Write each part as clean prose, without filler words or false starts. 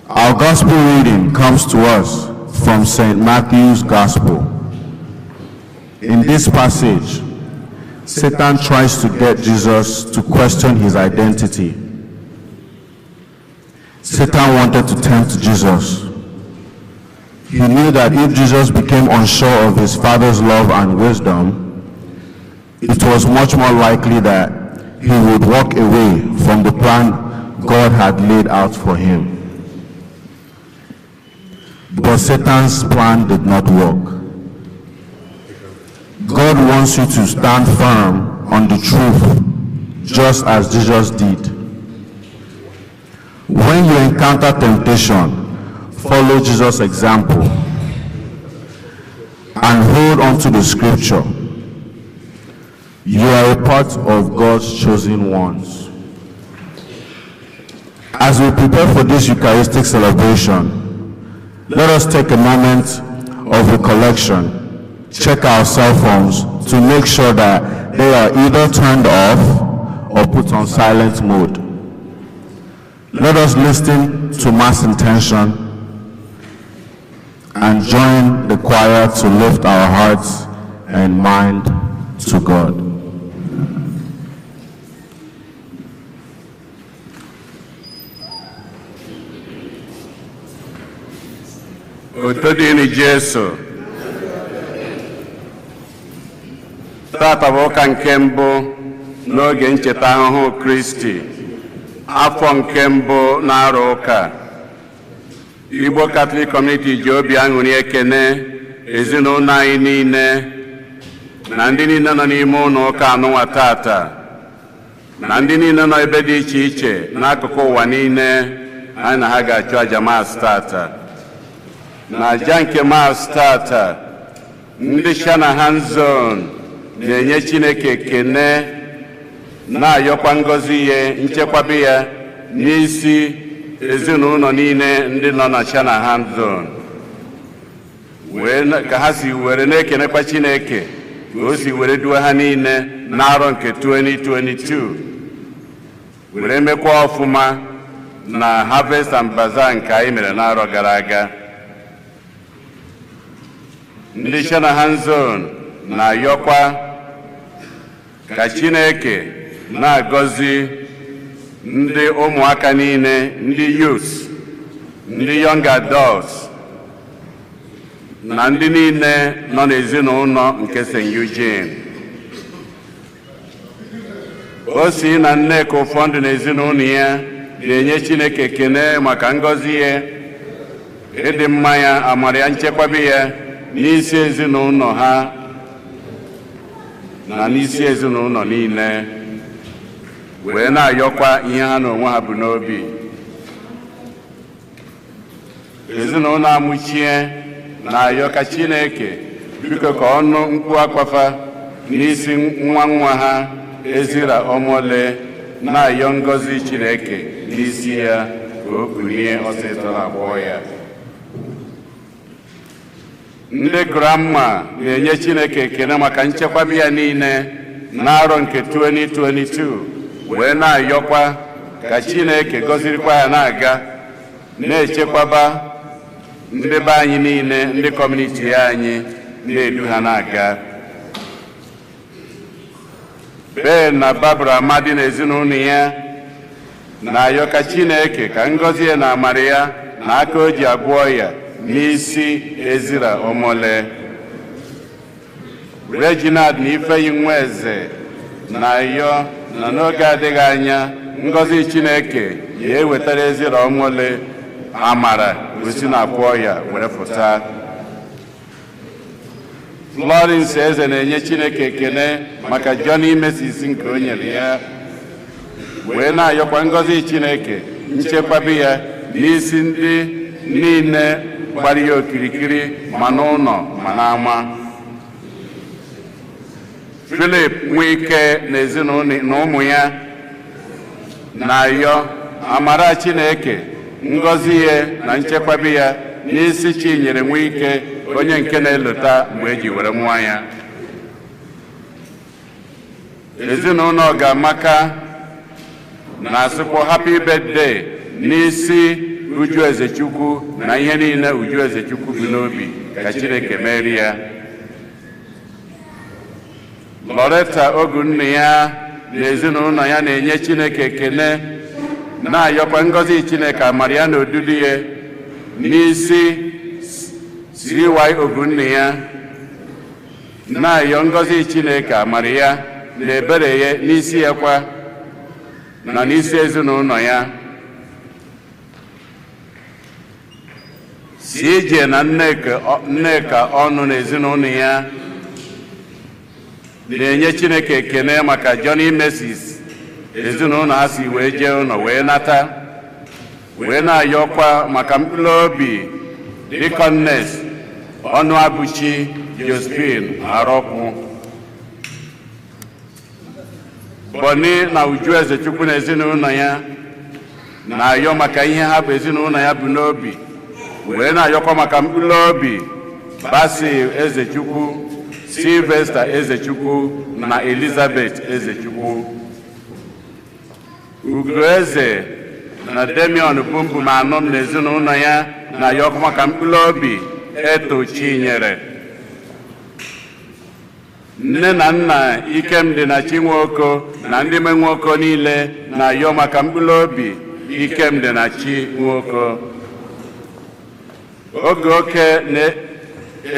Our gospel reading comes to us from St. Matthew's Gospel. In this passage, Satan tries to get Jesus to question his identity. Satan wanted to tempt Jesus. He knew that if Jesus became unsure of his Father's love and wisdom, it was much more likely that he would walk away from the plan God had laid out for him. But Satan's plan did not work. God wants you to stand firm on the truth, just as Jesus did. When you encounter temptation, follow Jesus' example and hold on to the scripture. You are a part of God's chosen ones. As we prepare for this Eucharistic celebration, let us take a moment of recollection, check our cell phones to make sure that they are either turned off or put on silent mode. Let us listen to Mass intention and join the choir to lift our hearts and mind to God. Otodini Jesu tata bụ ụka nke mbụ n'oge ncheta ahụhụ Kristi, afọ nke mbụ na-arụ ụka. Igbo Catholic Community ji obi aṅụrị ekene ezinụlọ anyị niile na ndị niile nọ n'ime ụlọ ụka anụnwa tata na ndị niile nọ ebe dị iche iche n'akụkụ ụwa niile anyị na ha ga-achụ aja Mass tata. Na aja nke Mass tata, ndị Shanahan Zone na-enye Chineke ekene na-ayọkwa ngọzi ya, nchekwaba ya n'isi ezinụlọ niile ndị nọ na Shanahan Zone, ka ha si were na-ekenekwa Chineke ka o si were duwe ha niile n'arọ nke 2022, were mekwa ọfụma na Harvest and Bazaar nke anyị mere n'arọ gara aga. Ndị Shanahan Zone na-ayọkwa ka Chineke na-agọzi ndị ụmụaka niile, ndị youth, ndị young adults na ndị niile nọ n'ezinụlọ nke St. Eugene. O si na Nneka ụfọdụ n'ezinụlọ ya na-enye Chineke ekene maka ngọzi ya, ịdị mma ya, amara ya, nchekwaba ya n'isi ezinụlọ ha na n'isi ezinụlọ niile, wee na-ayọkwa ihe ha na onwe ha bụ n'obi. Ezinụlọ amụchie na-ayọ ka Chineke biko ka ọnụ mkpu akwafa n'isi nwa ha Ezira Omole, na-ayọ ngọzi Chineke n'isi ya ka o kunie ọsịsọ na-agbọ ya. Ndị Grandma na-enye Chineke ekene maka nchekwaba ya niile n'arọ nke 2022, wee na-ayọkwa ka Chineke gọzirikwa ya na-aga na-echekwaba ndị be anyị niile, ndị kọmuniti anyị, na-edu ha na-aga. Ben na Barbara Amadi na ezinụlọ ya na-ayọ ka Chineke ka ngọzi ya na amara ya na aka o ji agwọ ya n'isi Ezira Omole. Reginald na Ifeyi Nweze na-ayọ na n'oge adịghị anya ngọzi Chineke ya ewetara Ezira Omole amara osi na akwọ ya were fụta. Florence Eze na-enye Chineke ekene maka Johnny Messisi nke o nyere ya, wee na-ayọkwa ngọzi Chineke nchekwaba ya n'isi ndị niile gbara ya okirikiri ma n'ụlọ ma n'ama. Philip Nwike na ezinụlọ na ụmụ ya na-ayọ amara Chineke, ngọzi ya na nchekwaba ya n'isi Chinyere Nwike, onye nke na-elota mgbe eji were mụọ ya. Ezinụlọ Ọgamaka na-asịkwa happy birthday n'isi uju eze Chukwu na ihe niile uju eze Chukwu bi n'obi ka Chineke merie ya. Loretta Ogunne ya na ezinụlọ ya na-enye Chineke ekele na-ayọkwa ngọzi Chineke amara ya na odudu ya n'isi CY Ogunne ya, na-ayọ ngọzi Chineke amara ya na ebere ya n'isi ya kwa na n'isi ezinụlọ ya. CJ na Nneka ọnụ na ezinụlọ ya na-enye Chineke ekene maka Johnny Mrs. ezinụlọ ha si wee jee ụlọ wee nata, wee na-ayọkwa maka mkpụrụ obi Deaconess Ọnụabụchi Josephine Arọkwụ. Boni na uju eze Chukwu na ezinụlọ ya na-ayọ maka ihe ha bụ ezinụlọ ya bụ n'obi, wee na-ayọkwa maka mkpụrụ obi Basil Ezechukwu, Sylvester Ezechukwu na Elizabeth Ezechukwu. Ugoeze na Damian Bumbum anọ na ezinụlọ ya na-ayọkwa maka mkpụrụ obi Eto Chinyere. Nne na nna Ikemdị na Chinwoko na ndị menwoko niile na-ayọ maka mkpụrụ obi Ikemdị na Chinwoko. Ogoke na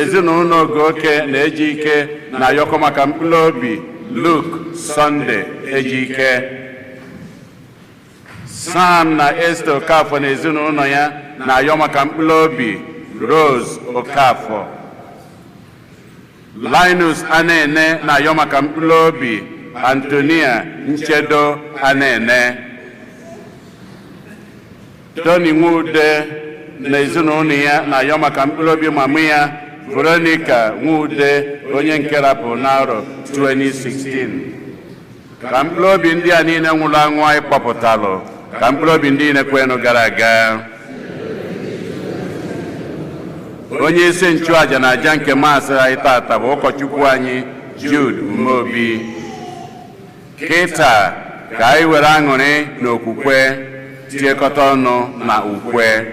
ezinụlọ Ogoke na Ejike na-ayọkwa maka mkpụrụ obi Luke Sunday Ejike. Sam na Esther Okafọ na ezinụlọ ya na-ayọ maka mkpụrụ obi Rose Okafọ. Linus Anene na-ayọ maka mkpụrụ obi Antonia Nchedo Anene. Tony Nwude na ezinụlọ ya na-ayọ maka mkpụrụ obi mama ya Veronica Nwude onye nke rapụ n'arọ 2016. Ka mkpụrụ obi ndị a niile nwụrụ anwụ anyị kpọpụtalụ, ka mkpụrụ obi ndị niile kwenụ gara aga. Onye isi nchụaja na aja nke maasị anyị tata bụ ụkọchukwu anyị Jude Umeobi. Kịta ka anyị were aṅụrị na okwukwe tiekọta ọnụ na ukwe.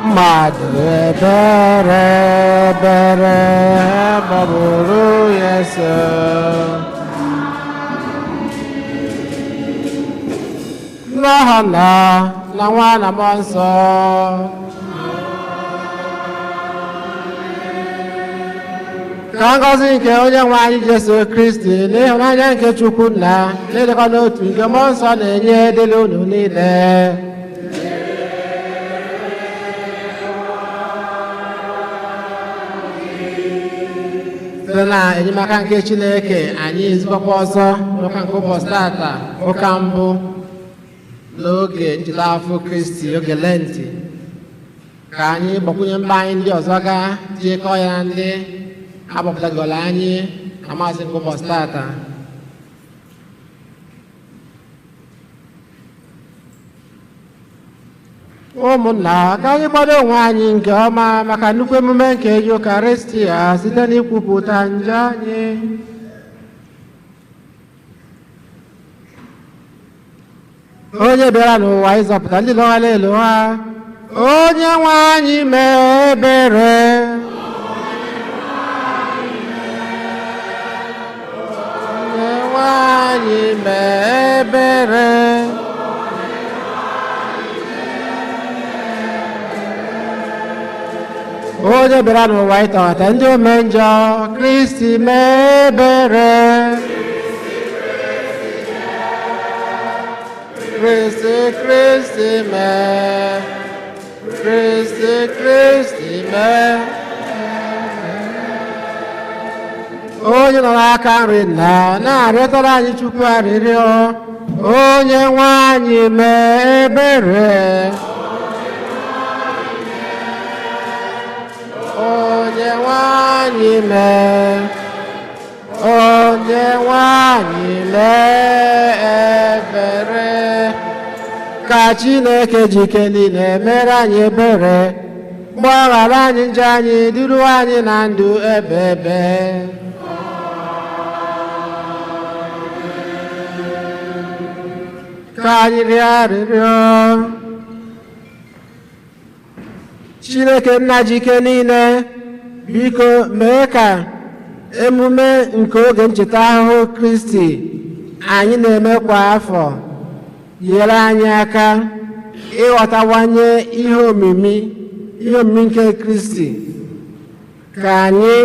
mmadụ ebere ebere maọbụrụ ya eso n'aha na nwa na mmụọ nsọ ka ngọzi nke onye nwe anyị Jesu Kristi na ịhụnanya nke Chukwu Nna na-edekọ n'otu nke mmụọ nsọ na-enye dịrị unu niile. site na enyemaka nke Chineke anyị ezukọkwa ọzọ n'ụka nke ụbọchị tata ụka mbụ n'oge ncheta afọ Kristi oge Lenti ka anyị gbakwunye mba anyị ndị ọzọ ga tinyekọ ya na ndị agbapụtagoro anyị na maazị nke ụbọchị tata. Ụmụnna ka anyị gbado onwe anyị nke ọma maka nnukwu emume nke Eucharistia site n'ikwupụta njọ anyị. Onye bịara n'ụwa ịzọpụta ndị lọghara elogha, onye nwe anyị mee ebere. Onye nwe anyị mee ebere. Onye bịara n'ụwa ịtọghata ndị ome njọ, Kristi mee ebere. Kristi mee. Kristi mee. Onye nọ n'aka nri nna na-arịọtara anyị Chukwu arịrịọ, onye nwe anyị mee ebere. Onye nwe anyị mee. Onye nwe anyị mee ebere. Ka Chineke jike niile mere anyị ebere, gbaghara anyị njọ anyị, duru anyị na ndụ ebe ebe. Ka anyị rịọ arịrịọ. Chineke nna jike niile, biko mee ka emume nke oge ncheta ahụhụ Kristi anyị na-eme kwa afọ nyere anyị aka ịghọtawanye ihe omimi nke Kristi, ka anyị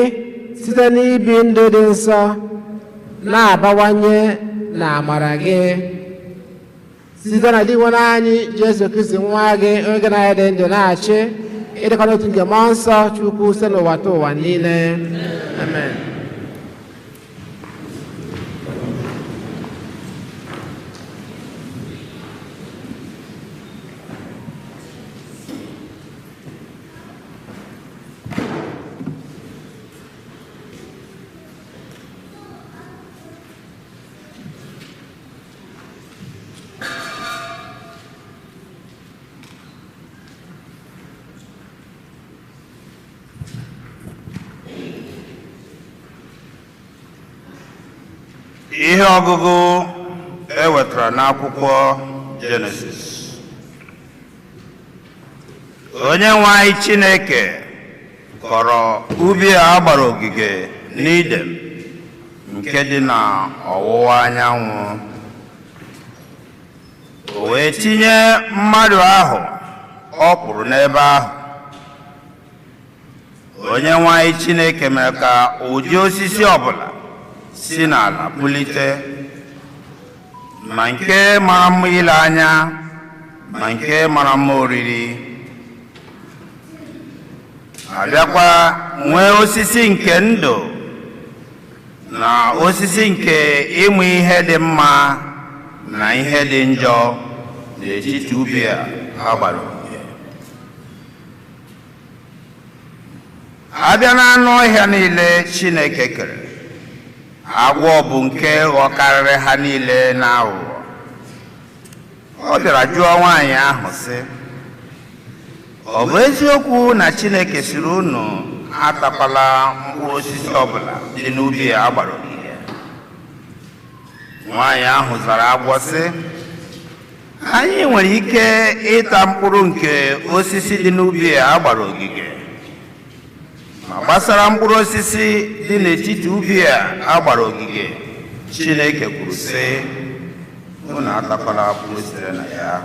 site n'ibi ndụ dị nsọ na-abawanye na amara gị site na dị nwere anyị Jesu Kristi nwa gị oge na-adị ndụ na-achị ịdịkọ n'otu nke mmụọ nsọ Chukwu site n'ụwa ta ụwa niile. Amen. Ihe ọgụgụ ewetara n'akwụkwọ Jenesis. Onye nwe anyị Chineke kọrọ ubi a gbara ogige n'Iden nke dị na ọwụwa anyanwụ. O wee tinye mmadụ ahụ ọ kpụrụ n'ebe ahụ. Onye nwe anyị Chineke mere ka ụdị osisi ọbụla si n'ala pulite, ma nke mara mma ile anya ma nke mara mma oriri. Abịakwa nwee osisi nke ndụ na osisi nke ịmụ ihe dị mma na ihe dị njọ n'etiti ubi a gbara ogige. Abịa n'anụ ọhịa niile Chineke kere, agwọ bụ nke ghọkarịrị ha niile n'aghụghọ. Ọ bịara jụọ nwaanyị ahụ sị, ọ bụ eziokwu na Chineke siri unu atakwala mkpụrụ osisi ọbụla dị n'ubi a gbara ogige? Nwaanyị ahụ zara agwọ sị, anyị nwere ike ịta mkpụrụ nke osisi dị n'ubi a gbara ogige, ma gbasara mkpụrụ osisi dị n'etiti ubi a gbara ogige, Chineke kwuru sị, unu atakwala mkpụrụ sitere na ya,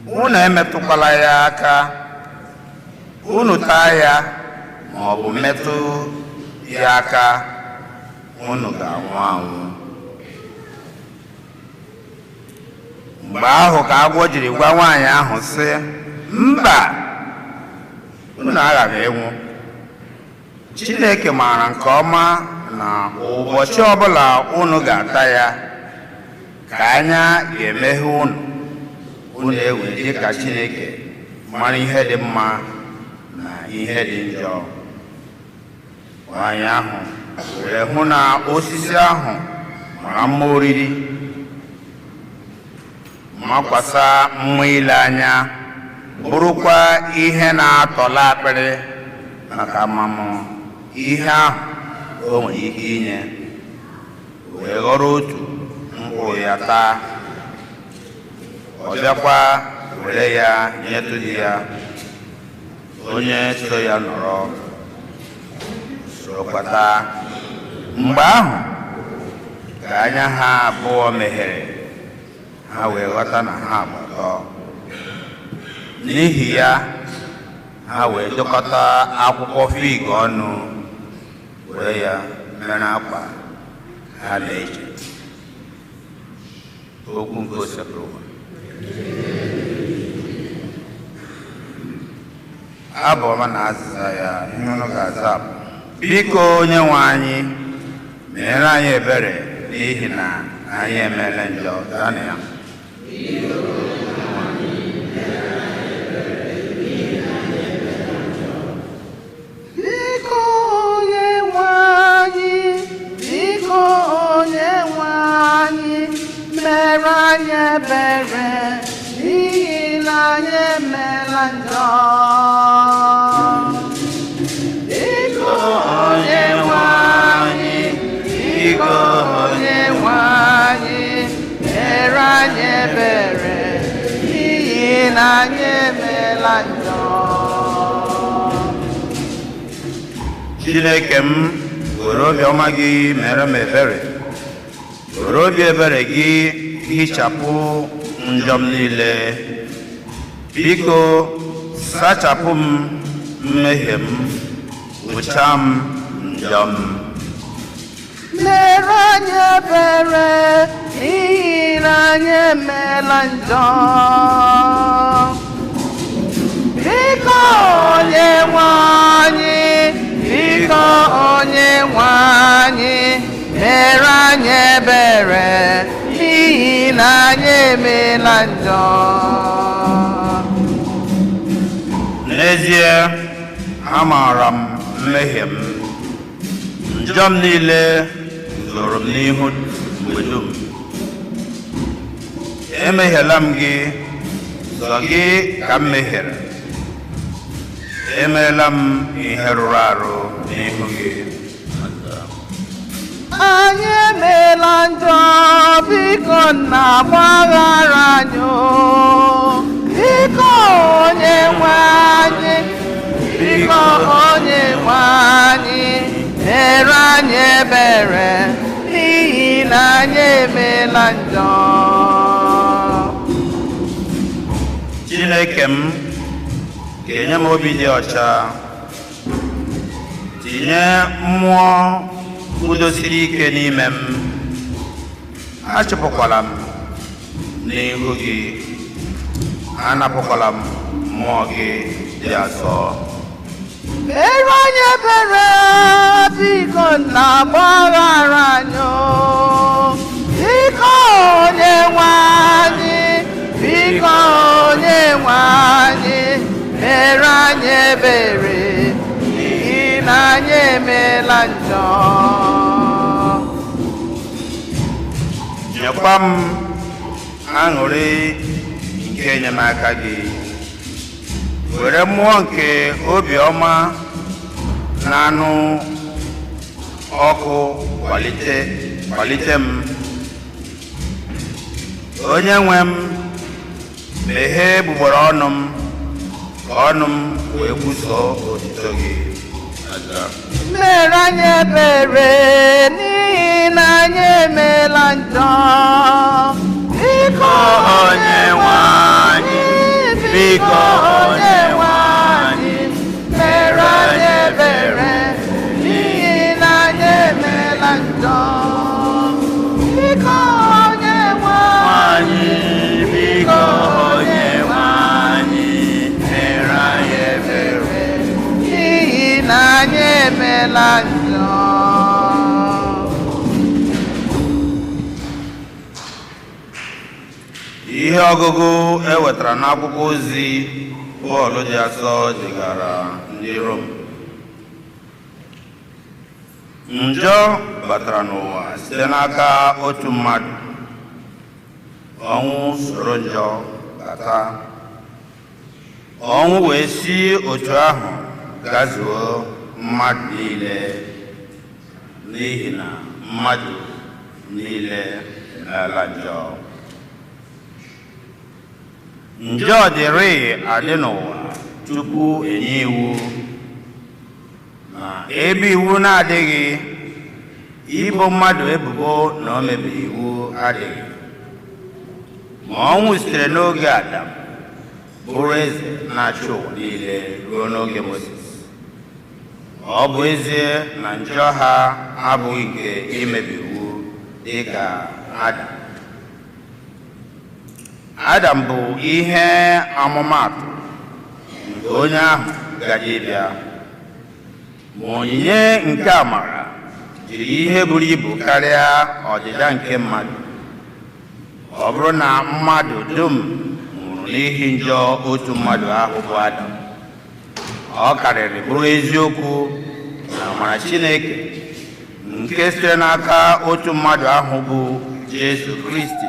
unu emetụkwala ya aka, unu taa ya ma ọ bụ metụ ya aka, unu ga-anwụ anwụ. Mgbe ahụ ka agwọ jiri gwa nwaanyị ahụ sị, mba, unu aghaghị ịnwụ. Chineke maara nke ọma na ụbọchị ọbụla unu ga-ata ya ka anya ga-emeghe unu ewe dị ka Chineke mara ihe dị mma na ihe dị njọ. Nwaanyị ahụ were hụ na osisi ahụ mara mma oriri, makwasa mma ile anya, bụrụkwa ihe na-atọla akpịrị maka amamụ ihe ahụ o nwere ike inye, wee ghọrọ otu mkpụrụ ya taa. Ọ bịakwa were ya nyetụ di ya, onye so ya nọrọ sorokwa taa. Mgbe ahụ ka anya ha abụọ meghere, ha wee ghọta na ha bụ atọ. N'ihi ya, ha wee dọkọta akwụkwọ fig ọnụ, were ya mere akwa ha na-eji. Okwu nke osepụrụ ụwa. Abụ ọma na azịza ya, ihe unu ga-aza bụ: biko Onyenwe anyị, meere anyị ebere n'ihi na anyị emeela njọ. Dana ya. Mere anyị ebere n'ihi na anyị emeela njọ. Biko Onyenwe anyị, biko Onyenwe anyị, mere anyị ebere n'ihi na anyị emeela njọ. Chineke m, were obiọma gị mere m ebere, were obi ebere gị hichapụ njọ m niile. Biko sachapụ m mmehie m, kpụchaa m njọ m. Mere anyị ebere n'ihi na anyị emeela njọ. Biko Onyenwe anyị, biko Onyenwe anyị, mere anyị ebere n'ihi na anyị emeela njọ. N'ezie, amaara m mmehie m, njọ m niile zoro m n'ihu mgbe dum. Emehiela m gị, sọ gị ka m mehiere. Emeela m ihe rụrụ arụ n'ihu gị. Anyị emeela njọ, biko nna gbaghara anyị. Biko Onyenwe anyị, biko Onyenwe anyị, mere anyị ebere n'ihi na anyị emeela njọ. Chineke m, ga-enye m obi dị ọcha, tinye mmụọ udosiri ike n'ime m. Achụpụkwala m n'ihu gị, anapụkwala m mmụọ gị dị asọ. Mere anyị ebere, biko nna gbaghara anyị. Biko Onyenwe anyị, biko Onyenwe anyị, mere anyị ebere n'ihi na anyị emeela njọ. Nyekwa m aṅụrị nke enyemaka gị, were mmụọ nke obiọma na anụ ọkụ kwalite m. Onye nwe m, meghee egbugbere ọnụ m, ka ọnụ m wee kwusoo otuto gị. Mere anyị ebere n'ihi na anyị emeela njọ. Biko Onyenwe anyị, biko Onyenwe anyị, mere anyị ebere n'ihi na anyị emeela njọ. Biko Onyenwe anyị, biko Onyenwe anyị, mere anyị ebere n'ihi na anyị emeela ọjọọ. Ihe ọgụgụ ewetara n'akwụkwọ ozi Pọl dị asọ degara ndị Rom. Njọ batara n'ụwa site n'aka otu mmadụ, ọnwụ soro njọ bata, ọnwụ wee si otu ahụ gazuo mmadụ niile, n'ihi na mmadụ niile emeela njọ. Njọ dịrị adị n'ụwa tupu enye iwu, ma ebe iwu na-adịghị, ibo mmadụ ebubo na o mebiri iwu adịghị. Ma ọnwụ sitere n'oge Adam bụrụ eze na-achị ụwa niile ruo n'oge Moses. Ọ bụ ezie na njọ ha abụghị nke imebi iwu dị ka Adam. Adam bụ ihe amụmatụ nke onye ahụ gaje bịa, ma onyinye nke amara jiri ihe buru ibu karịa ọdịda nke mmadụ. Ọ bụrụ na mmadụ dum nwụrụ n'ihi njọ otu mmadụ ahụ bụ Adam, ọ karịrị bụrụ eziokwu na amara Chineke nke sitere n'aka otu mmadụ ahụ bụ Jesu Kristi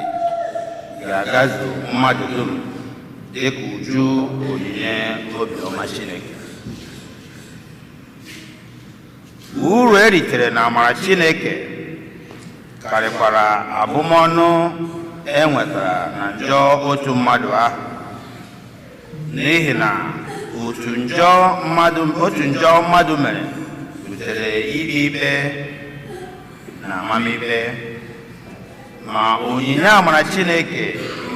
ga-agazu mmadụ dum dịka uju onyinye obiọma Chineke. Uru eritere na amara Chineke karịkwara abụmọnụ enwetara na njọ otu mmadụ ahụ, n'ihi na otu njọ mmadụ mere butere ikpe ikpe na amamikpe, ma onyinye amara Chineke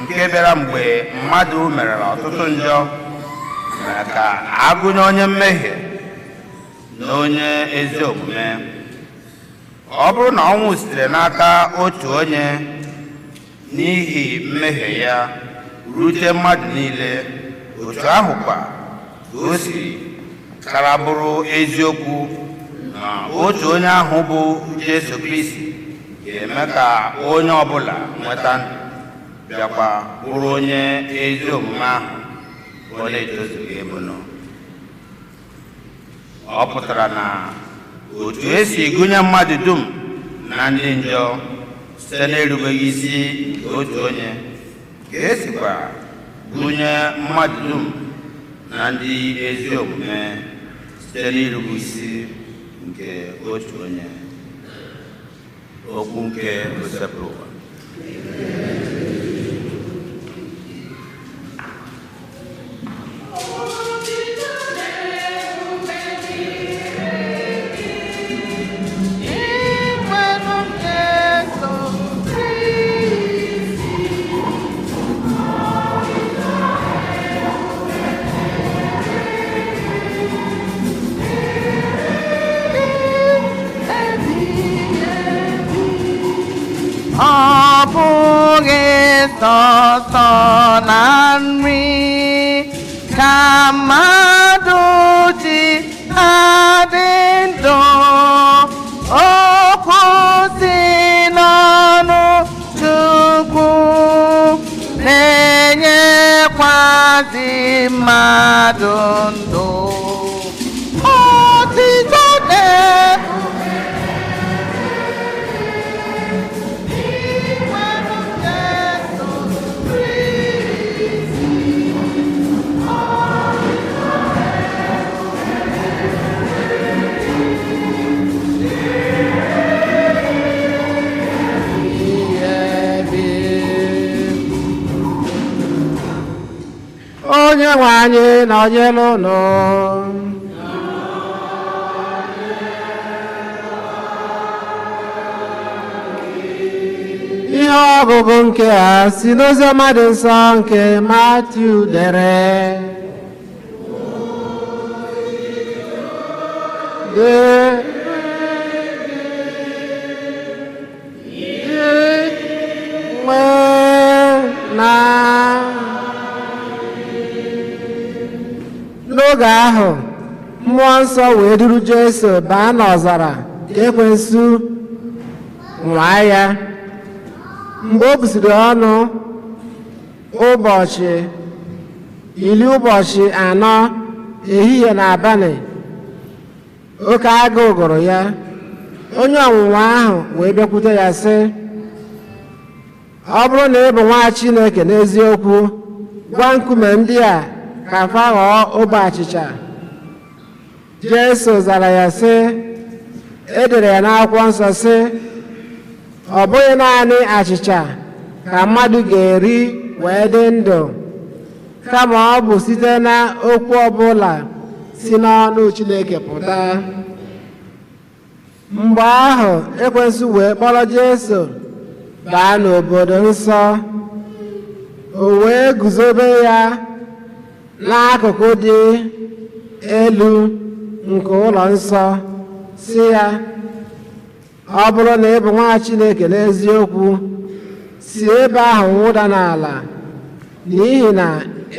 nke bịara mgbe mmadụ merela ọtụtụ njọ mere ka agụnye onye mmehie na onye ezi omume. Ọ bụrụ na ọnwụ sitere n'aka otu onye n'ihi mmehie ya rute mmadụ niile, otu ahụkwa ka o siri kara bụrụ eziokwu na otu onye ahụ bụ Jesu Kristi ga-eme ka onye ọbụla nweta ndụ, bịakwa bụrụ onye ezi omume ahụ ọ na-etozughị ịbụnụ. Ọ pụtara na otu esi gụnye mmadụ dum na ndị njọ site n'erubeghị isi nke otu onye, ka esikwa gụnye mmadụ dum na ndị ezi omume site n'irube isi nke otu onye. Okwu nke osepụrụ ụwa. Ọ bụghị sọsọ na nri ka mmadụ ji adị ndụ, okwu si n'ọnụ Chukwu na-enyekwazi mmadụ ndụ. Otito Onye nwe anyị nọnyere unu. Ihe ọgụgụ nke a si n'oziọma dị nsọ nke Matiu dere. N'oge ahụ, mmụọ nsọ wee duru Jesu baa n'ọzara ka ekwensu nwaa ya. Mgbe o busiri ọnụ ụbọchị 40 ehihie na abalị, oke agụụ gụrụ ya. Onye ọnwụnwa ahụ wee bịakwute ya sị, ọ bụrụ na ị bụ nwa Chineke n'eziokwu, gwa nkume ndị a ka fa ghọọ ogbe achịcha. Jesu zara ya sị, edere ya n'akwụkwọ nsọ sị, ọ bụghị naanị achịcha ka mmadụ ga-eri wee dị ndụ, kama ọ bụ site na okwu ọbụla si n'ọnụ Chineke pụta. Mgbe ahụ ekwensu wee kpọrọ Jesu baa n'obodo nsọ. O wee guzobe ya n'akụkụ dị elu nke ụlọ nsọ, sị ya, ọ bụrụ na ị bụ nwa Chineke n'eziokwu, si ebe ahụ nwụda n'ala, n'ihi na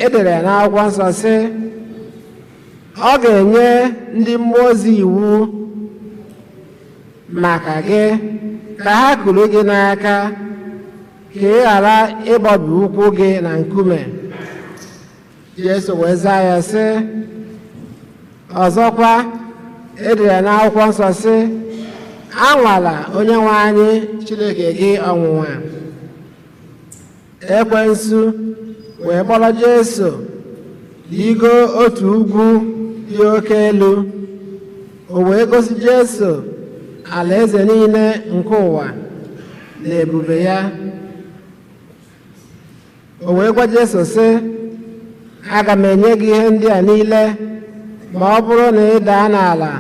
edere ya n'akwụkwọ nsọ sị, ọ ga-enye ndị mmụọ ozi iwu maka gị ka ha kuru gị n'aka, ka ị ghara ịgbọbi ụkwụ gị na nkume. Jesu wee zaa ya sị, ọzọkwa edere ya n'akwụkwọ nsọ sị, anwala Onyenwe anyị Chineke gị ọnwụnwa. Ekwensu wee kpọrọ Jesu ligo otu ugwu dị oke elu. O wee gosi Jesu alaeze niile nke ụwa na ebube ya. O wee gwa Jesu sị, aga m enye gị ihe ndị a niile ma ọ bụrụ na ị daa n'ala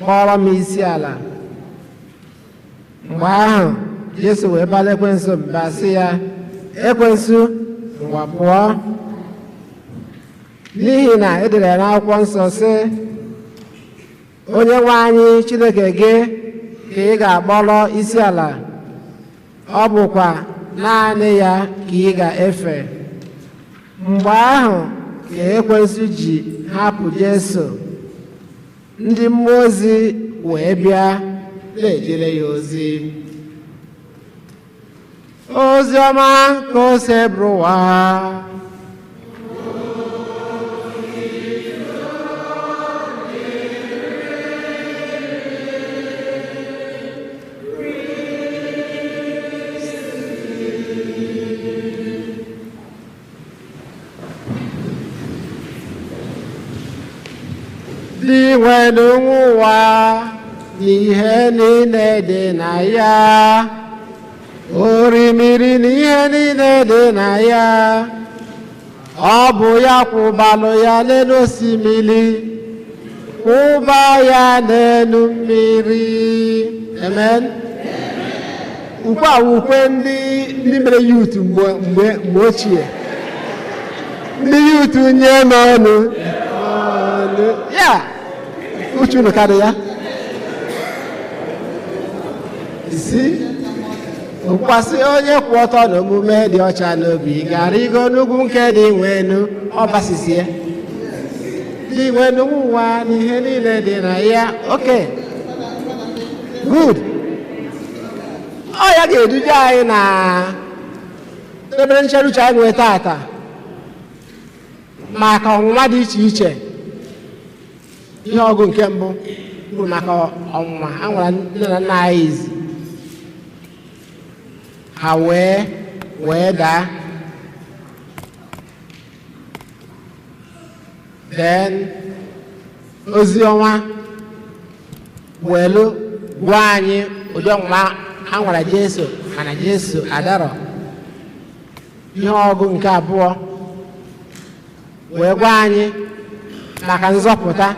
kpọrọ m isi ala. Mgbe ahụ Jesu wee bala ekwensu mba sị ya, ekwensu, ngwa pụọ, n'ihi na edere ya n'akwụkwọ nsọ sị, Onyenwe anyị Chineke gị ka ị ga-akpọrọ isi ala, ọ bụkwa naanị ya ka ị ga-efe. Mgbe ahụ ka ekwensu ji hapụ Jesu. Ndị mmụọ ozi wee bịa na-ejere ya ozi. Ozi ọma ka o si bụrụ ụwa. Dị nwere ụwa n'ihe niile dị na ya, orimiri na ihe niile dị na ya. Ọ bụ ya kwụbalụ ya n'elu osimiri, kwụba ya n'elu mmiri. Amen. Ukwe a ukwe ndị mere yut mgbe ochie. Ndị yut nye n'ọnụ. Ya, uche unu karị ya. Isi mkwasị onye kwụ ọtọ n'omume dị ọcha n'obi ga-arịgo n'ugwu nke dị nwenu ọbasisi ya. Dị nwenu ụwa na ihe niile dị na ya. Okay, good. Ọ ya ga-eduje anyị na ebere nchere uche anyị nwee tata maka ọnwụnwa dị iche iche. Ihe ọgụ nke mbụ bụ maka ọnwụnwa a nwara nne na nna anyị izi, ha wee daa. Then ozi ọnwa welu gwa anyị ụdị ọnwụnwa a nwara Jesu, mana Jesu adarọ. Ihe ọgụ nke abụọ wee gwa anyị maka nzọpụta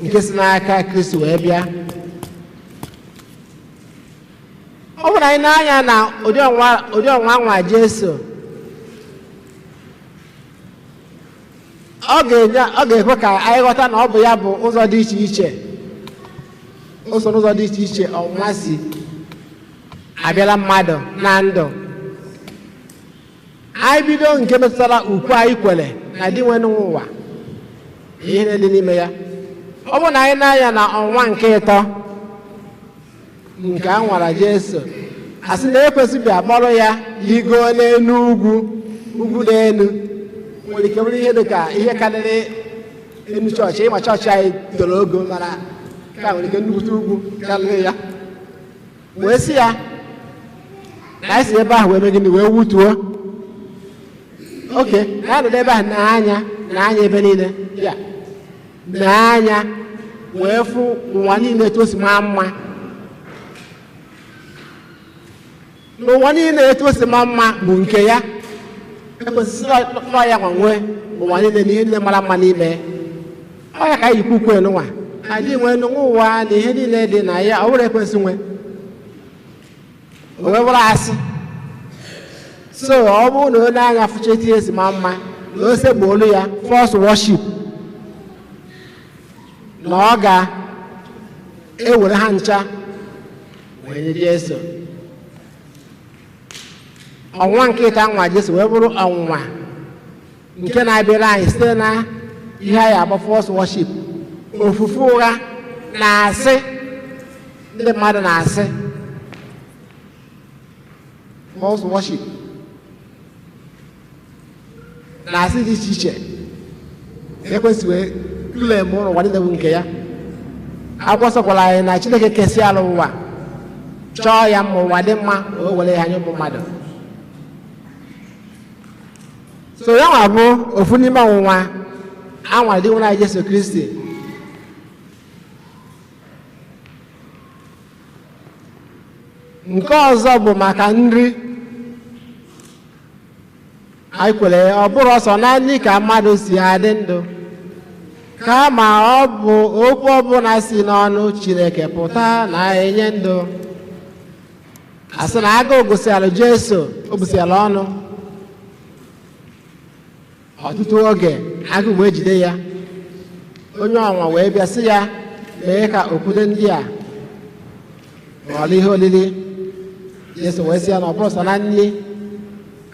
nke si n'aka Kristi wee bịa. Ọ bụrụ anyị n'anya na ụdị ọnwa nwa Jesu, ọ ga-ekwe ka anyị ghọta na ọ bụ ya bụ ụzọ dị iche iche, ụzọ dị iche iche ọnwụnwa si abịala mmadụ na ndụ. Anyị bido nke metụtara ukwe anyị kwere na dị nwere ụwa ihe na-dị n'ime ya. ọ bụ na anyị na-anya na ọnwa nke ịtọ nke a nwara Jesu asị na ekwesịghị akpọrọ ya ligo n'elu ugwu n'elu nwere ike bụrụ ihe dị ka ihe karịrị enu chọọchị ịma chọọchị anyị toro ogo mana ka nwere ike nnukwute ugwu karịrị ya wee sị ya na anyị si ebe ahụ wee megide wee wutuo oke na ya nọdụ ebe ahụ na-anya ebe niile ya na-anya wee fụ ụwa niile etu o si maa mma n'ụwa niile etu o si maa mma bụ nke ya ekwesịrị nọ ya nwe ụwa niile na ihe niile mara mma n'ime ọ ya ka anyị jikwa ukwe n'ụwa adị nwee n'ụwa ụwa na ihe niile dị na ya ọ bụrụ ekwesị nwe o wee bụrụ asị so ọ bụrụ na onye anya fụcha etu esi maa mma na o sekpu olu ya false worship na ọ ga-ewere ha ncha wee nye Jesu ọnwụnwa nke ịta nwa Jesu wee bụrụ ọnwụnwa nke na-abịara anyị site na ihe anyị agba false worship ofufe ụgha na-asị ndị mmadụ na-asị false worship na-asị dị iche iche ekwesị wee claim ụwa niile bụ nke ya akwụkwọ nsọ gwara anyị na Chineke kesịala ụwa chọọ ya mma ụwa dị mma o were ya nye ụmụ mmadụ so ya nwa bụ ofu n'ime ọnwụnwa anwa dị nwere anyị Jesu Kristi nke ọzọ bụ maka nri anyị kwere ọ bụrụ ọsọ na nri ka mmadụ si adị ndụ kama ọ bụ okwu ọbụla si n'ọnụ Chineke pụta na-enye ndụ asị na agụụ gụsịala Jesu o bụsịala ọnụ ọtụtụ oge agụụ wee jide ya onye ọnwa wee bịa sị ya mee ka okwute ndị a ghọrọ ihe olili Jesu wee sị ya na ọ bụrụ sọ na nri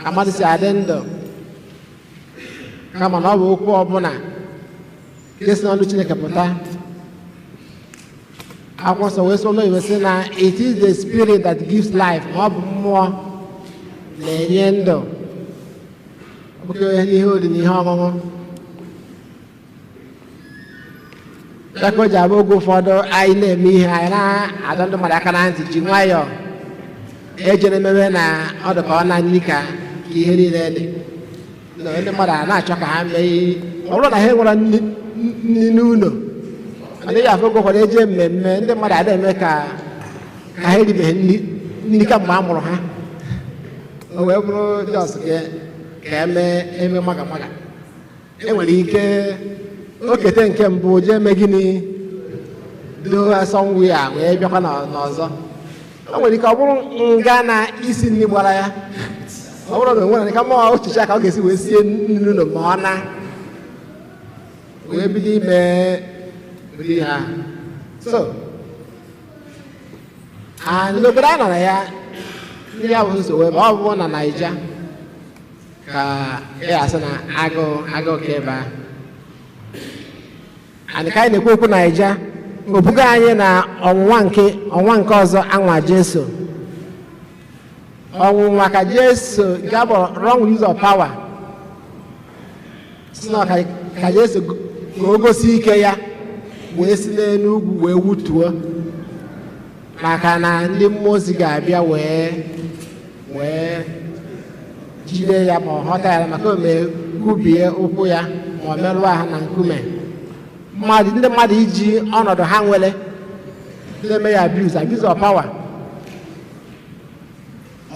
ka mmadụ si adị ndụ kama na ọ bụ okwu ọbụla nke si n'ọnụ Chineke pụta akwụkwọ nsọ wee sị ụlọ iwe sị na it is the spirit that gives life ma ọ bụ mmụọ na-enye ndụ ọ bụghị ihe oriri na ihe ọṅụṅụ ya ka o ji abụ oge ụfọdụ anyị na-eme ihe anyị na-adọ ndị mmadụ aka na ntị ji nwayọọ ejere ememe na ọ dị ka ọ na-anyị ka ihe niile dị na ndị mmadụ a na-achọ ka ha mee ihe ọ bụrụ na ha nwere nri n'ụlọ adịghị afọ oge ụfọdụ eje mmemme ndị mmadụ adịghị eme ka ha eribeghị nri kamgbe a mụrụ ha o wee bụrụ jọs ka eme maga enwere ike okete nke mbụ jee mee gịnị doo asọnwụ ya wee bịakwa n'ọzọ o nwere ike ọ bụrụ nga na isi nri gbara ya ọ bụrụ na onwere ka mmụọ ochicha ka ọ ga-esi wee sie nri n'ụlọ ma ọ na wee bido ime nri ha so n'obodo a nọ na ya ndị ya bụ nsogbu ebe ọ bụ na Naija ka ị asị na agụụ ka ebe a anyị ka anyị na-ekwu okwu Naija obuga anyị na ọnwa nke ọzọ anwa Jesu ọnwụnwa ka Jesu nke a kpọrọ wrong use of power si na ka Jesu ka o gosi ike ya wee si n'elu ugwu wee wutuo maka na ndị mmụọ ozi ga-abịa wee jide ya ma ọ ghọta ya maka o mee kubie ụkwụ ya ma ọ merụọ ahụ na nkume ndị mmadụ iji ọnọdụ ha nwere na-eme ya abuse of power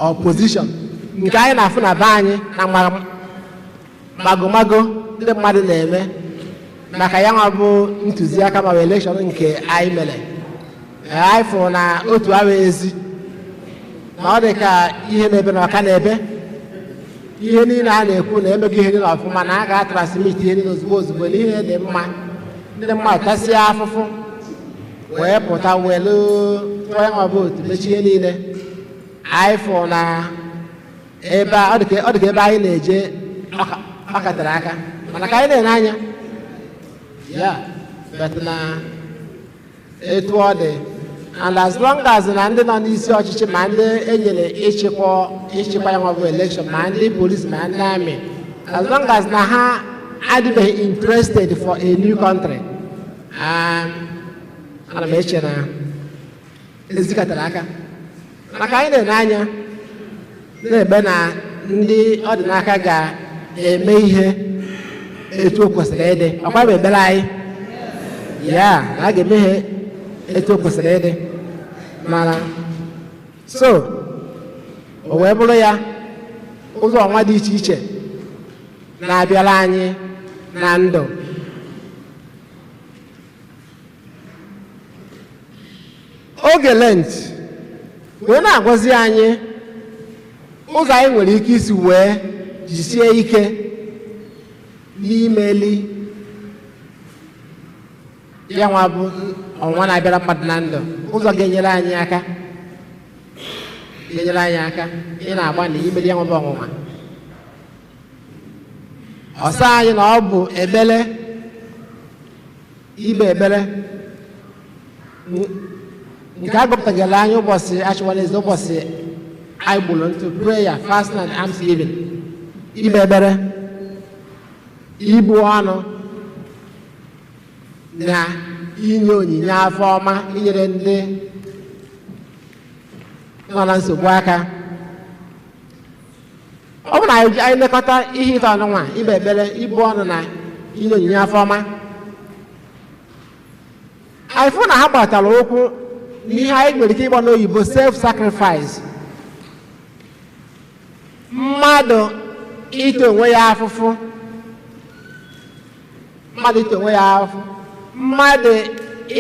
or position nke anyị na-afụ na be anyị na magomago ndị mmadụ na-eme maka ya nwa bụ ntụziaka ma elekshọn nke anyị mere anyị fụrụ na otu awa ezi na ọ dị ka ihe na-ebe na ọka na-ebe ihe niile a na-ekwu na emeghị ihe niile ọfụma na a ga-atransmit ihe niile ozugbo na ihe dị mma ndị mmadụ tasịa afụfụ wee pụta welu tụọ ya nwa vootu mechie ihe niile anyị fụrụ na ebe ọ dị ka ebe anyị na-eje ọ katere aka mana ka anyị na-ene anya ya but na etu ọ dị and as long as na ndị nọ n'isi ọchịchị ma ndị enyere ịchịkwa ya nwabụ election ma ndị police ma ndị amị as long as na ha adịbeghị interested for a new country ana m eche na ezikatara aka maka anyị na-ene anya na-ebe na ndị ọdịnaka ga-eme ihe etu o kwesịrị ịdị ọkwa bụ ebere anyị ya na a ga-eme ihe etu o kwesịrị ịdị mana so o wee bụrụ ya ụzọ ọnwa dị iche iche na-abịara anyị na ndụ oge Lent wee na-agwazi anyị ụzọ anyị nwere ike isi wee jisie ike n'imeli ya nwa bụ ọnwa na-abịara mmadụ na ndụ ụzọ ga-enyere anyị aka ị na-agba na imeli ya nwa bụ ọnwụnwa ọsọ anyị na ọ bụ ebele ibe ebele nke a gụpụtagara anyị ụbọchị achịwaneze ụbọchị anyị gburu ntụ prayer fasting and almsgiving ibe ebere ibu ọnụ na inye onyinye afọ ọma inyere ndị nọ na nsogbu aka ọ bụrụ na anyị lekọta ihe ịta ọnụnwa ibe ebere ibu ọnụ na inye onyinye afọ ọma anyị fụ na ha gbatara okwu n'ihe anyị nwere ike ịgba n'oyibo self-sacrifice mmadụ ite onwe ya afụfụ mmadụ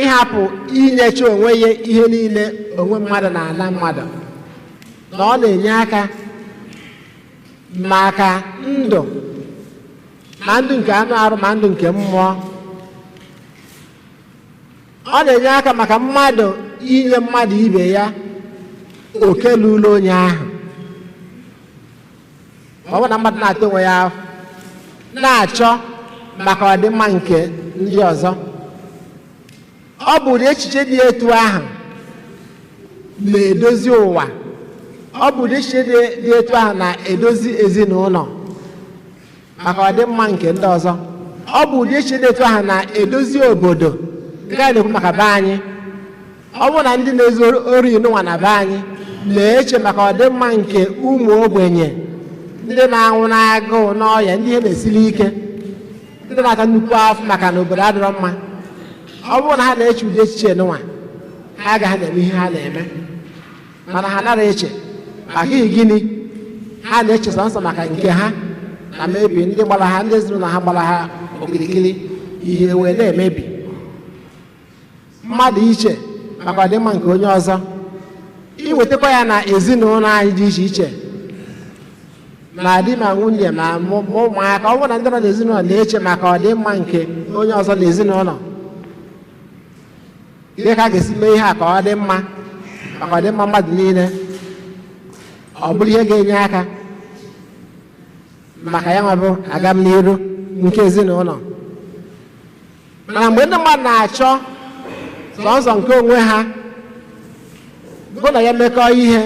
ịhapụ inyecha onwe ya ihe niile onwe mmadụ na ala mmadụ na ọ na-enye aka maka ndụ ma ndụ nke anụ arụ ma ndụ nke mmụọ ọ na-enye aka maka mmadụ inye mmadụ ibe ya oke lụrụ onye ahụ ọ bụ na mmadụ na-ata onwe ya ahụ na-achọ maka ọdịmma nke ndị ọzọ ọ bụ ụdị echiche dị etu ahụ na-edozi ụwa ọ bụ ụdị echiche dị etu ahụ na-edozi ezinụlọ maka ọdịmma nke ndị ọzọ ọ bụ ụdị echiche dị etu ahụ na-edozi obodo nke a na-ekwu maka be anyị ọ bụ na ndị na-ezu ori n'ụwa na be anyị na-eche maka ọdịmma nke ụmụ ogbenye ndị na-anwụ n'agụụ n'ọya ndị ihe na-esili ike ndị na-ata nnukwu afọ maka na obodo adịrọ mma ọ bụrụ na ha na-eche ụdị echiche n'ụwa ha agaghị na-eme ihe ha na-eme mana ha nara eche maka ihe gịnị ha na-eche sọnsọ maka nke ha na mebi ndị gbara ha ndị ezinụlọ ha gbara ha okirikiri ihe wee na-emebi mmadụ iche maka ọdịmma nke onye ọzọ iwetakwa ya na ezinụlọ anyị dị iche iche ma di ma nwunye ma ụmụaka ọ bụrụ na ndị nọ n'ezinụlọ na-eche maka ọdịmma nke onye ọzọ n'ezinụlọ dị ka a ga-esi mee ihe a ka ọ dị mma maka ọdịmma mmadụ niile ọ bụrụ ihe ga-enye aka maka ya nwabụ agam n'iru nke ezinụlọ mana mgbe ndị mmadụ na-achọ sọnsọ nke onwe ha bụ na ya mekọọ ihe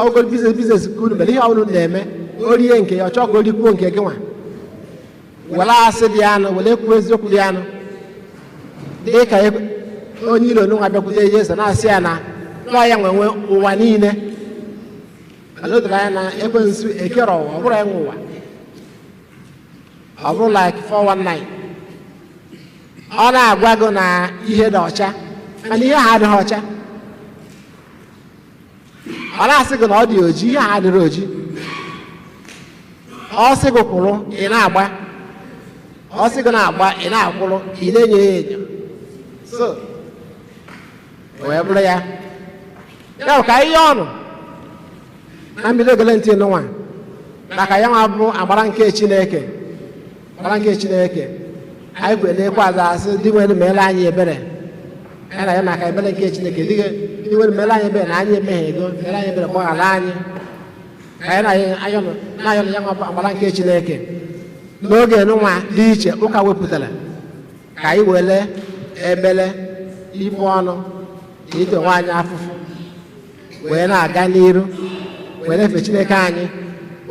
ọgụgụ biznes unu mere ihe ọbụla na-eme orie nke ya ọ chọọ ka o rikwuo nke gị nwa were asị dị anụ were kwuo eziokwu dị anụ dị ka onye iro n'ụwa bịakwute Jesu na-asị ya na nọ ya nwenwe ụwa niile mana o doro anya na ekwensu ekere ụwa ọ bụrụ ya nwe ụwa ọ bụrụ like 419 ọ na-agwa gị na ihe dị ọcha mana ihe ha adịghị ọcha ọ na-asị gị na ọ dị oji ihe ha adịrị oji ọ sị gị kwụrụ ị na-agba ọ sị gị na-agba ị na-akwụrụ ị na-enyo ya enyo so wee bụrụ ya ya ka ihe ọnụ na mbido gele ntị n'ụwa maka ya nwa bụ agbara nke Chineke anyị kwelekwa aza asị dị nwere meela anyị ebere ya na ya maka ebere nke Chineke dị nwere meela anyị ebere na anyị emeghe ego meela anyị ebere gbaghara anyị ka anyị na-ayọ ya nwa bụ agbara nke Chineke n'oge n'ụwa dị iche ụka wepụtara ka anyị wele ebele ibu ọnụ ito nwaanyị afụfụ wee na-aga n'iru wee na-efe Chineke anyị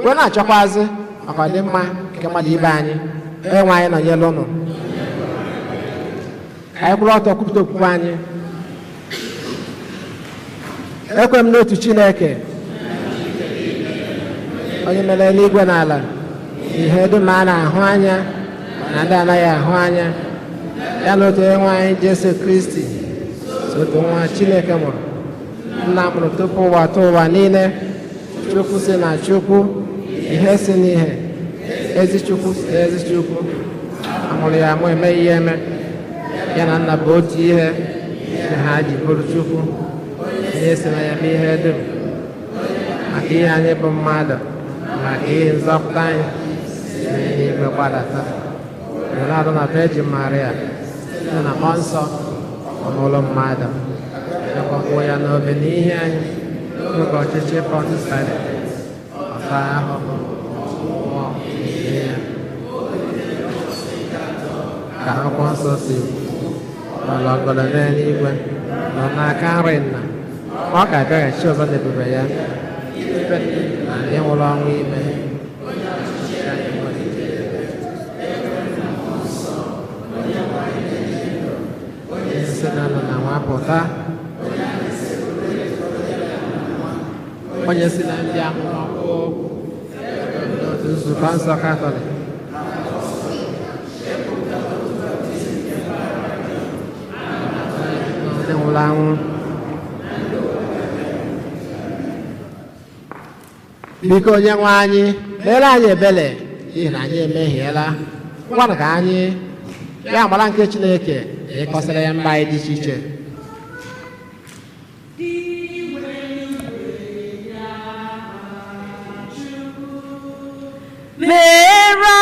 wee na-achọkwazị maka ọdịmma nke mmadụ ibe anyị. Enwe anyị nọnyere ụnụ ka anyị kwụrụ ọtọ kwupụta okwukwe anyị. Ekwe m n'otu Chineke onye mere eluigwe na ala, ihe dum a na-ahụ anya na ndị anaghị ahụ anya, ya na otu Onyenwe anyị Jesu Kristi, otu nwa Chineke mụrụ, nna mụrụ tupu ụwa tụọ ụwa niile, Chukwu si na Chukwu, ihe si n'ihe, ezi Chukwu si na ezi Chukwu, amụrụ ya amụ eme ihe eme, ya na nna bụ otu ihe, ha ji bụrụ Chukwu, onye si na ya mee ihe dum, maka ihe anyị bụ mmadụ, maka ihe nzọpụta anyị si n'eluigwe gbadata. Were arụ na Virgin Maria site na mmụọ nsọ ọmụlụ mmadụ, ekwakwo ya n'obe n'ihe anyị n'oge ọchịchị Pontius Pilate, ọta ahụhụ mmụọ ihe ya ka akwụkwọ nsọ si n'ụlọ ọgọdọ n'eluigwe nọ n'aka nri nna, ọ ka abịaghachi ọzọ n'ebube ya ife na ndị nwụrụ ọnwụ ime. Si na nọ na nwa pụta, onye si na ndị amụmọkụ n'otu nzukọ nsọ Katọlik, ndị nwụrụ anwụ. Biko Onyenwe anyị meere anyị ebere n'ihi na anyị emehiela. Ngwanụ ka anyị ya amara nke Chineke ịkọsara ya mba anyị dị iche iche. Meere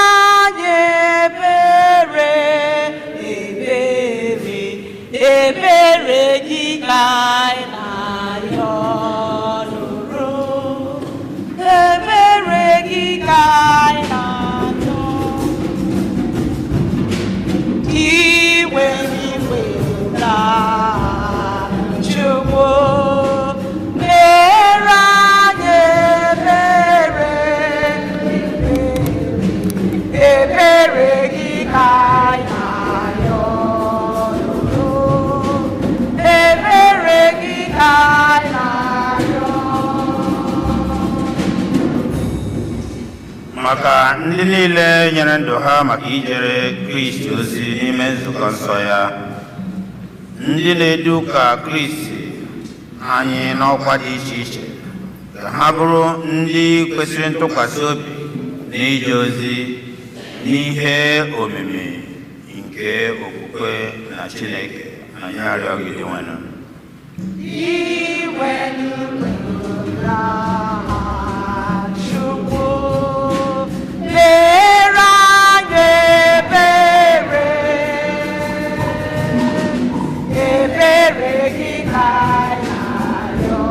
anyị ebere, ebere, ebere gị ka anyị na-arịọ nụrụ. Ebere gị ka anyị na-arịọ. Iwe iwe na Chukwu, meere anyị ebere, ebere gị ka anyị na-arịọ nụrụ. Ebere gị ka anyị na-arịọ. maka ndị niile nyere ndụ ha maka ijere Kristi ozi n'ime nzukọ nsọ ya, ndị na-edu ụka Kristi anyị n'ọkwa dị iche iche, ka ha bụrụ ndị kwesịrị ntụkwasị obi na ije ozi n'ihe omimi nke okwukwe na Chineke. Anyị arịọ gị dị nwenụ. Iwe na Chukwu, meere anyị ebere, ebere gị ka anyị na-arịọ.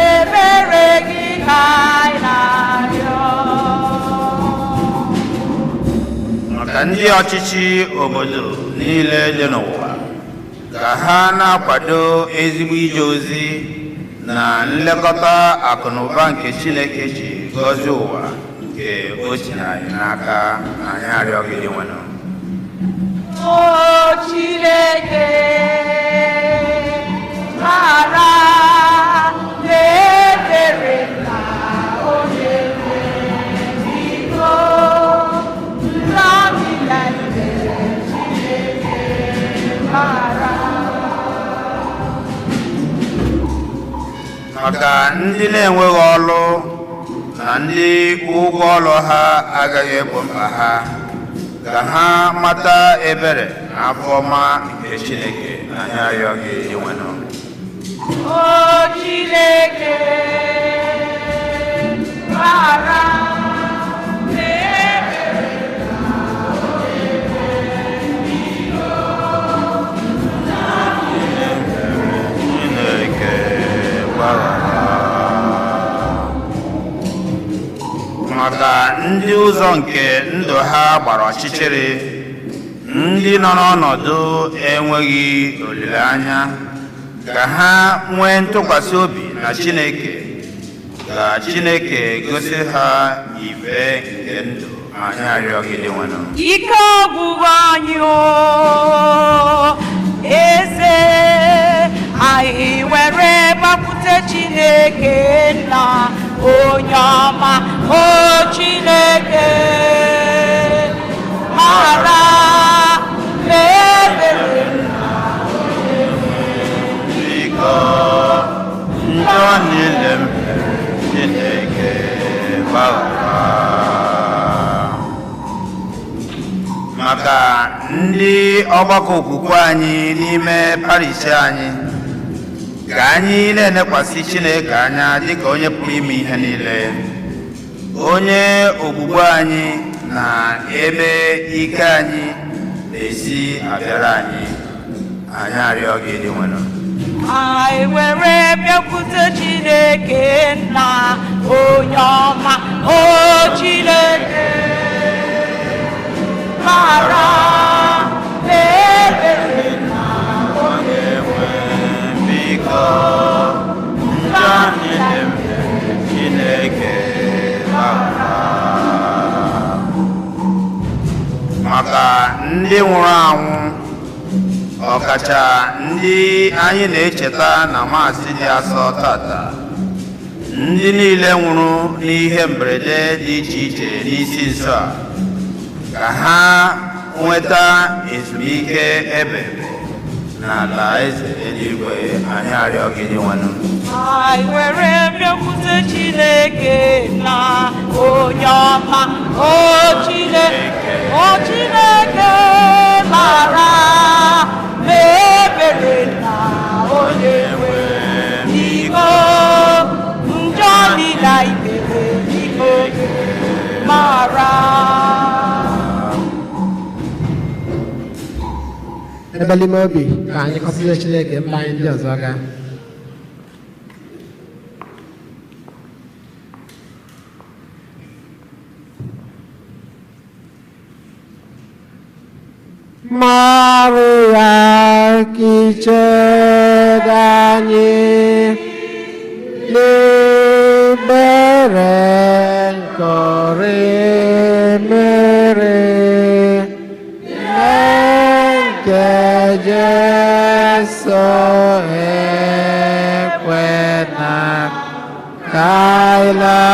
Ebere gị ka anyị na-arịọ. Maka ndị ọchịchị obodo niile dị n'ụwa, ka ha na-akwado ezigbo ije ozi na nlekọta akụ na ụba nke Chineke ji gọzie ụwa nke o tinyere anyị n'aka. Anyị arịọ gị dị nwenụ. O Chineke, mara na ebere na onye nwe biko, nramila ebere Chineke mara. Maka ndị na-enweghị ọrụ na ndị ụgwọ ọrụ ha agaghị egbo mkpa ha, ka ha mata ebere na afọ ọma nke Chineke. Anyị arịọ gị dị nwenụ. O Chineke, mara na ebere na onye nwe biko, Chineke gbaghara. Maka ndị ụzọ nke ndụ ha gbara ọchịchịrị, ndị nọ n'ọnọdụ enweghị olileanya ka ha nwee ntụkwasị obi na Chineke, ka Chineke gosi ha ife nke ndụ anyị arịọ gị dị nwenụ. Ike ọgwụgwụ anyị o eze, anyị were gbakwute Chineke nna onye ọma, o Chineke mara ebere biko njọ niile m Chineke gbaghara. Maka ndị ọgbakọ okwukwe anyị n'ime parish anyị, ka anyị na-enekwasị Chineke anya dịka onye pụrụ ime ihe niile, onye ogbugbu anyị na ebe ike anyị na-esi abịara anyị arịọ gị dị nwenụ. anyị were bịakwute Chineke nna onye ọma, o Chineke mara ebere na onye nwe biko njọ niile m Chineke gbaghara. Maka ndị nwụrụ anwụ, ọkacha ndị anyị na-echeta na Maasị dị asọ tata, ndị niile nwụrụ n'ihe mberede dị iche iche n'isi nso a, ka ha nweta ezumike ebere n'ala eze eluigwe, anyị arịọ gị dị nwenụ. anyị were bịakwute Chineke na onye ọma, o Chineke mara ebere na onye nwe biko njọ niile ikpere biko mara. ebe n'ime obi ka anyị kọsịrị Chineke mba anyị ndị ọzọ gaa. Maria kichede anyị n'ebere nkọrị mere nke Jesu ekwena kailani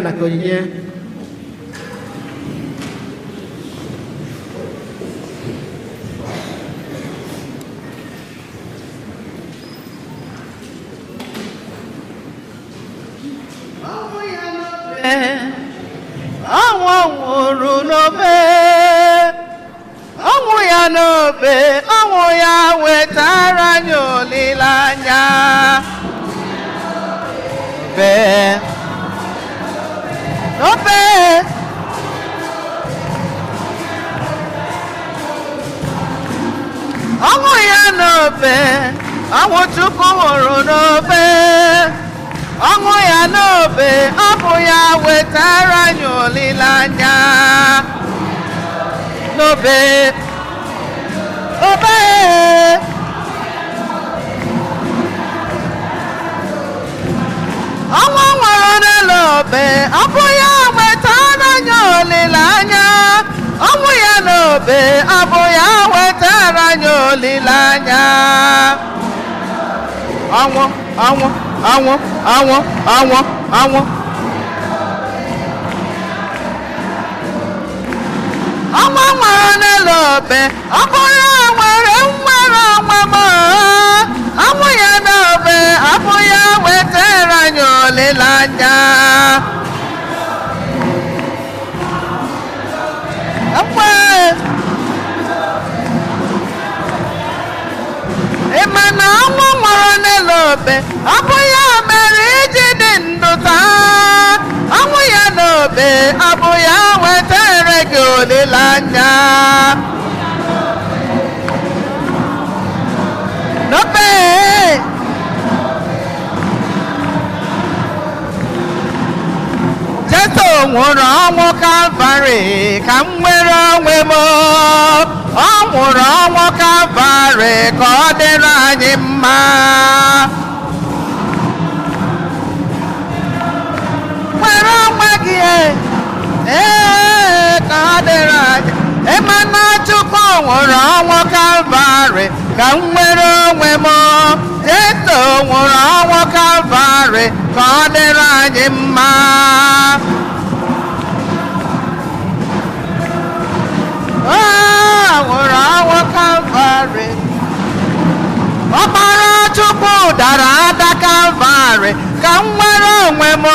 maka onyinye ọnwụ nwụrụ n'obe, ọnwụ ya n'obe, ọnwụ ya wetara anyị olileanya. N'obe ọnwụ ya n'obe, ọnwụ Chukwu hụrụ n'obe, ọnwụ ya n'obe, ọ bụ ya wetara anyị olileanya. N'obe obe ọnwụ nwere n'elu obe, ọ bụ ya wetara anyị olileanya. Ọnwụ ya n'obe, ọ bụ ya wetara anyị olileanya. Ọnwụ ọnwụ ọnwụ ọnwụ ọnwụ ọnwụ ọnwụ nwere n'elu obe, ọ bụ ya nwere nwere ọnwụ. Ọnwụ ya n'obe, ọ bụ ya wetara wetara anyị olileanya. Ịma na ọnwụ nwụrụ n'elu obe, ọ bụ ya mere iji dị ndụ taa. Ọnwụ ya n'obe, ọ bụ ya wetara gị olileanya. N'obe Jesu nwụrụ ọnwụ Kalvarị ka m nwere onwe m. Ọ nwụrụ ọnwụ Kalvarị ka ọ dịrị anyị mma. Nwere onwe gị ka ọ dịrị anyị. Ịma na Chukwu nwụrụ ọnwụ Kalvarị ka m nwere onwe m. Jesu nwụrụ ọnwụ Kalvarị ka ọ dịrị anyị mma. Nwụrụ ọnwụ Kalvarị. Ọkpara Chukwu dara ada Kalvarị ka m nwere onwe m.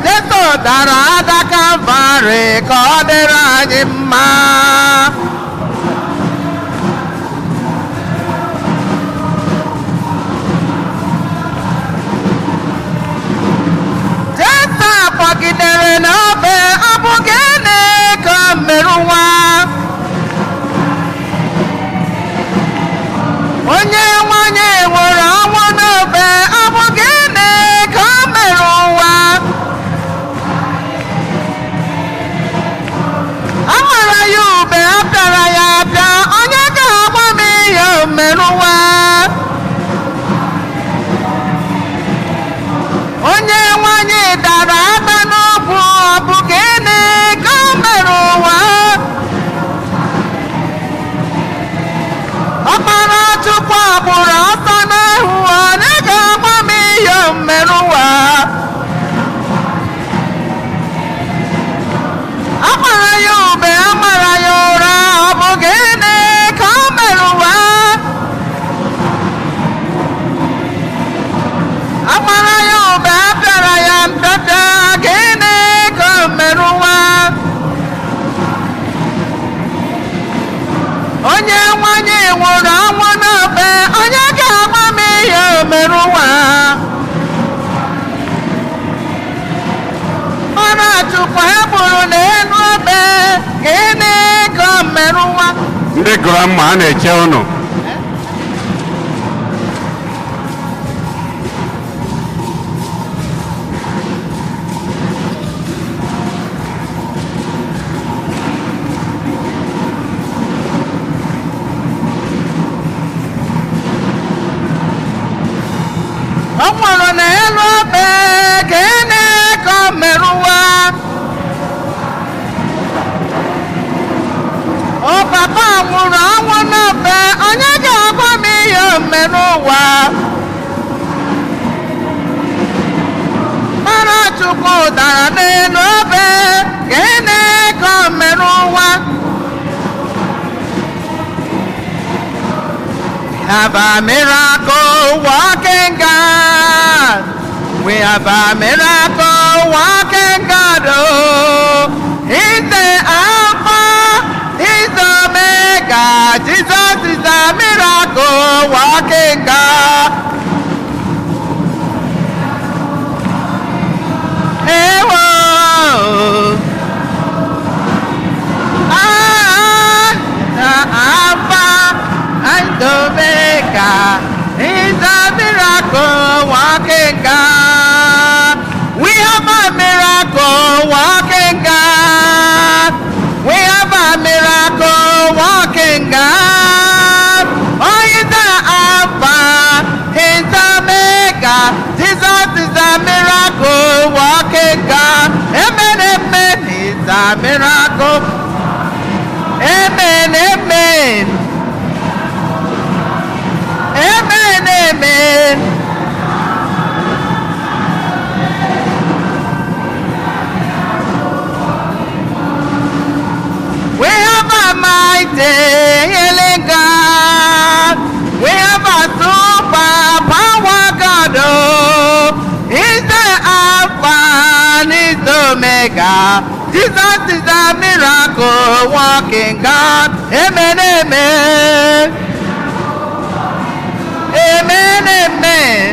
Jesu dara ada Kalvarị ka ọ dịrị anyị mma. Jesu akpọgidere n'obe, ọ bụ gịnị ka o merụ nwa? Onye nwanyị nwụrụ ọnwụ n'obe, ọ bụ gịnị ka o mere ụwa? A mara ya ube, a pịara ya apịa, onye ga-agwa m ihe o mere ụwa? Onye nwanyị dara ada n'ugwu, ọ bụ gịnị ka o mere ụwa? Ọkpara Chukwu agbụrụ ọsọ n'ihu, onye ga-agwa m ihe o mere ụwa? A mara ya ube, a mara ya ụra, ọ bụ gịnị ka o mere ụwa? A mara ya ube, a pịara ya mpịapịa, gịnị ka o mere ụwa? Onye nwanyị nwụrụ ọnwụ n'obe, onye ga-agwa m ihe o mere ụwa? Mara Chukwu egburu n'elu obe, gịnị ka o mere ụwa? Ndị gụrụ mma a na-eche ụnụ. Ọ nwụrụ n'elu obe, gịnị ka o mere ụwa? O papa nwụrụ ọnwụ n'obe, onye ga-agwa m ihe o mere ụwa? Mara Chukwu dara n'elu obe, gịnị ka o mere ụwa? We have a miracle working God. We have a miracle working God. Oh, He's the Alpha, He's the Omega. Jesus is a miracle working God. Hey, whoa. The Alpha and Omega. He's a miracle working God. We have a miracle working God. We have a miracle working God. Oh, He's the Alpha, He's the Omega. Jesus is a miracle working God. Amen, amen. He's a miracle. Amen, amen. Amen, amen. We have a mighty healing God. We have a super power God. Oh, He's Jesus is the miracle working God. Amen, amen. Amen, amen.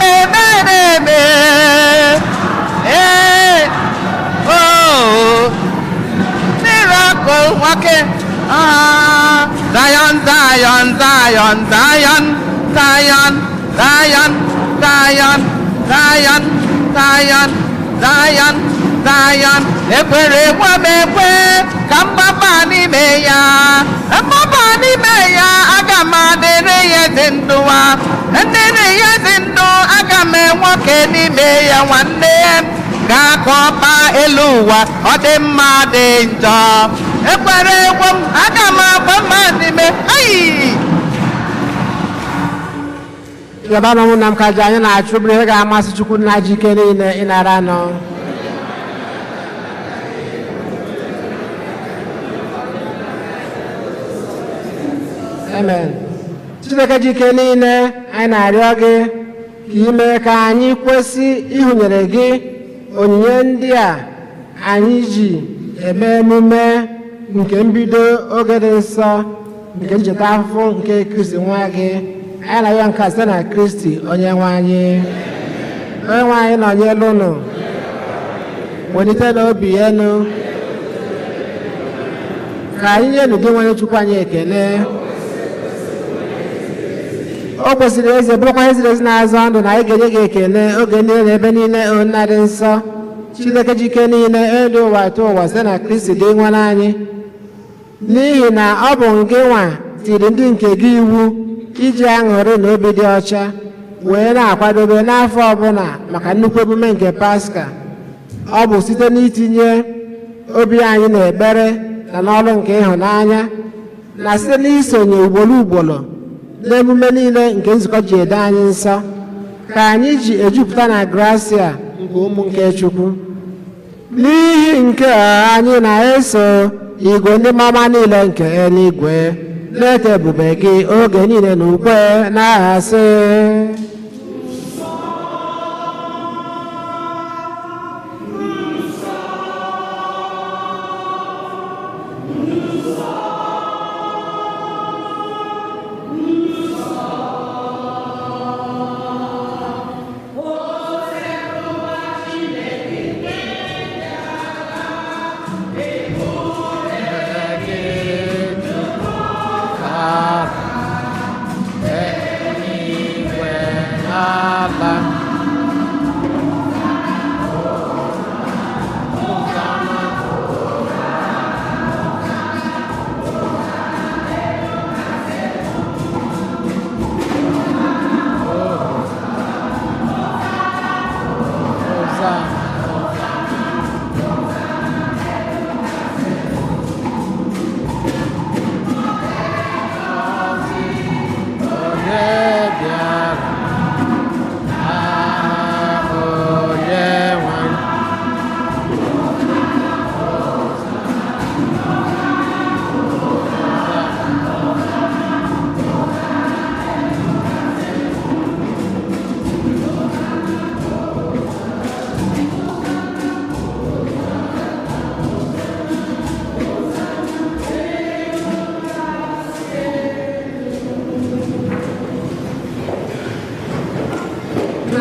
Amen, amen. Hey. Oh, miracle working. Zion, Zion, Zion, Zion, Zion, Zion, Zion, Zion, Zion, Zion, Zion. Ekwere ekwe ka mgbaba n'ime ya. Mgbaba n'ime ya aga m adịrị ya ezi ndụ a. Ndịrị ya ezi ndụ aga m enwoke n'ime ya nwanne m. Ga-akọpa elu ụwa ọ dị mma dị njọ. Ekwere ekwe m aga m agba mma n'ime. Ayi! Yaba na ụmụnna m ka ji anyị na-achụ bụrụ ihe ga-amasị Chukwu na ji ike niile ịnara nọ. Amen. Chineke ji ike niile anyị na-arịọ gị ka ime ka anyị kwesị ịhụnyere gị onyinye ndị a anyị ji eme emume nke mbido oge dị nsọ nke ncheta afụfụ nke Kristi nwa gị. Anyị na-arịọ nke a site na Kristi onye nwe anyị. Onye nwe anyị nọnyelu unu, welite n'obi enu ka anyị nyenu gị nwere Chukwu anyị ekele. O kwesịrị eze bụrụkwa ihe ziri ezi na-azọ ndụ na anyị ga-enye gị ekele oge niile na ebe niile onna dị nsọ. Chineke ji ike niile elu ụwa atọ ụwa site na Kristi dị nwere anyị, n'ihi na ọ bụ gị nwa tiri ndị nke gị iwu iji aṅụrị na obi dị ọcha wee na-akwadobe n'afọ ọbụla maka nnukwu emume nke Paska. Ọ bụ site n'itinye obi anyị n'ekpere na n'ọrụ nke ịhụnanya na site n'isonye ugboro ugboro n'emume niile nke nzukọ ji edo anyị nsọ ka anyị ji ejupụta na gracia nke ụmụ nke Chukwu. N'ihi nke a anyị na-eso igwe ndị mama niile nke eluigwe na-eto ebube gị oge niile na ukwe na-asị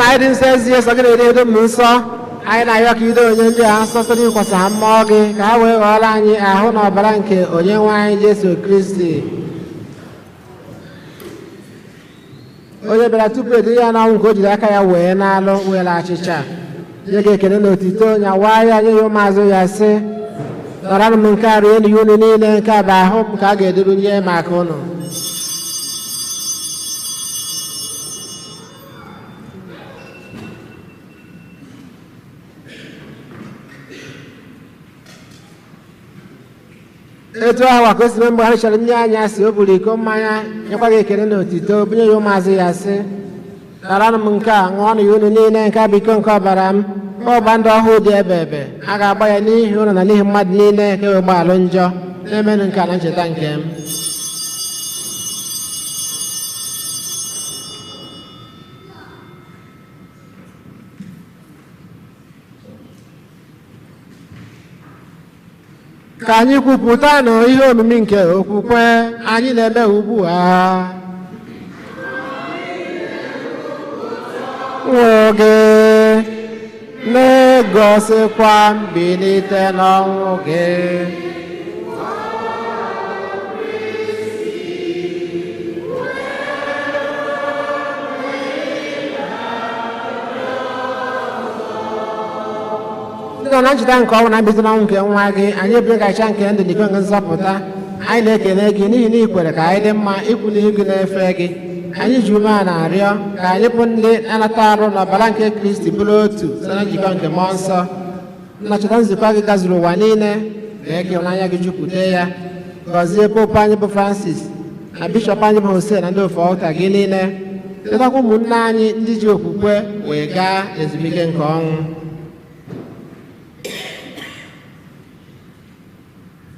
anyị dị nsọ ezie sọ gị na-edo m nsọ. Anyị na-arịọ ka ido onye ndị a nsọ site n'ịkwasị ha mmụọ gị ka ha wee ghọọrọ anyị ahụ na ọbara nke onye nwe anyị Jesu Kristi, onye bịara tupu edo ya n'ọnwụ nke o jiri aka ya wee na-alụ were achịcha nye gị ekele na otito nyawaa ya nye ya ụmụazụ ya sị, nọrọnụ m nke a rie n'ihe unu niile, nke a bụ ahụ m ka a ga-eduru nye maka unu. Etu ahụ kwa ka o si mee mgbe ha chọrọ nye anya si o buru iko mmanya nyekwa gị ekele na otito bunye ya ụmụazụ ya sị, naranụ m nke a ṅụọnụ ya unu niile, nke a bụ iko nke ọbara m, ọgba ndụ ọhụụ dị ebe ebe a ga-agba ya n'ihi unu na n'ihi mmadụ niile ka wee gbaalụ njọ, na-emenụ nke a na ncheta nke m. ka anyị kwupụta na ihe omimi nke okwukwe anyị na-eme ugbu a. Nwoke na-egosikwa mbilite n'ọnwụ gị. Dịka na ncheta nke ọnwụ na mbilite n'ọnwụ nke nwa gị, anyị ebule kacha nke ndụ n'ikwe nke nzọpụta. Anyị na-ekele gị n'ihi na ị kwere ka anyị dị mma ikwu n'ihu gị na-efe gị. Anyị ji ume a na-arịọ ka anyị bụ ndị na-anata arụ n'ọbara nke Kristi bụrụ otu site na njikọ nke mmụọ nsọ. Nnọchite nzukọ gị gazuru ụwa niile, mee ka ịhụnanya gị jupụta ya. Gọzie popu anyị bụ Francis na bishọp anyị bụ Hosea na ndị ofe ọlta gị niile. Chetakwa ụmụnne anyị ndị ji okwukwe wee gaa ezumike nke ọnwụ.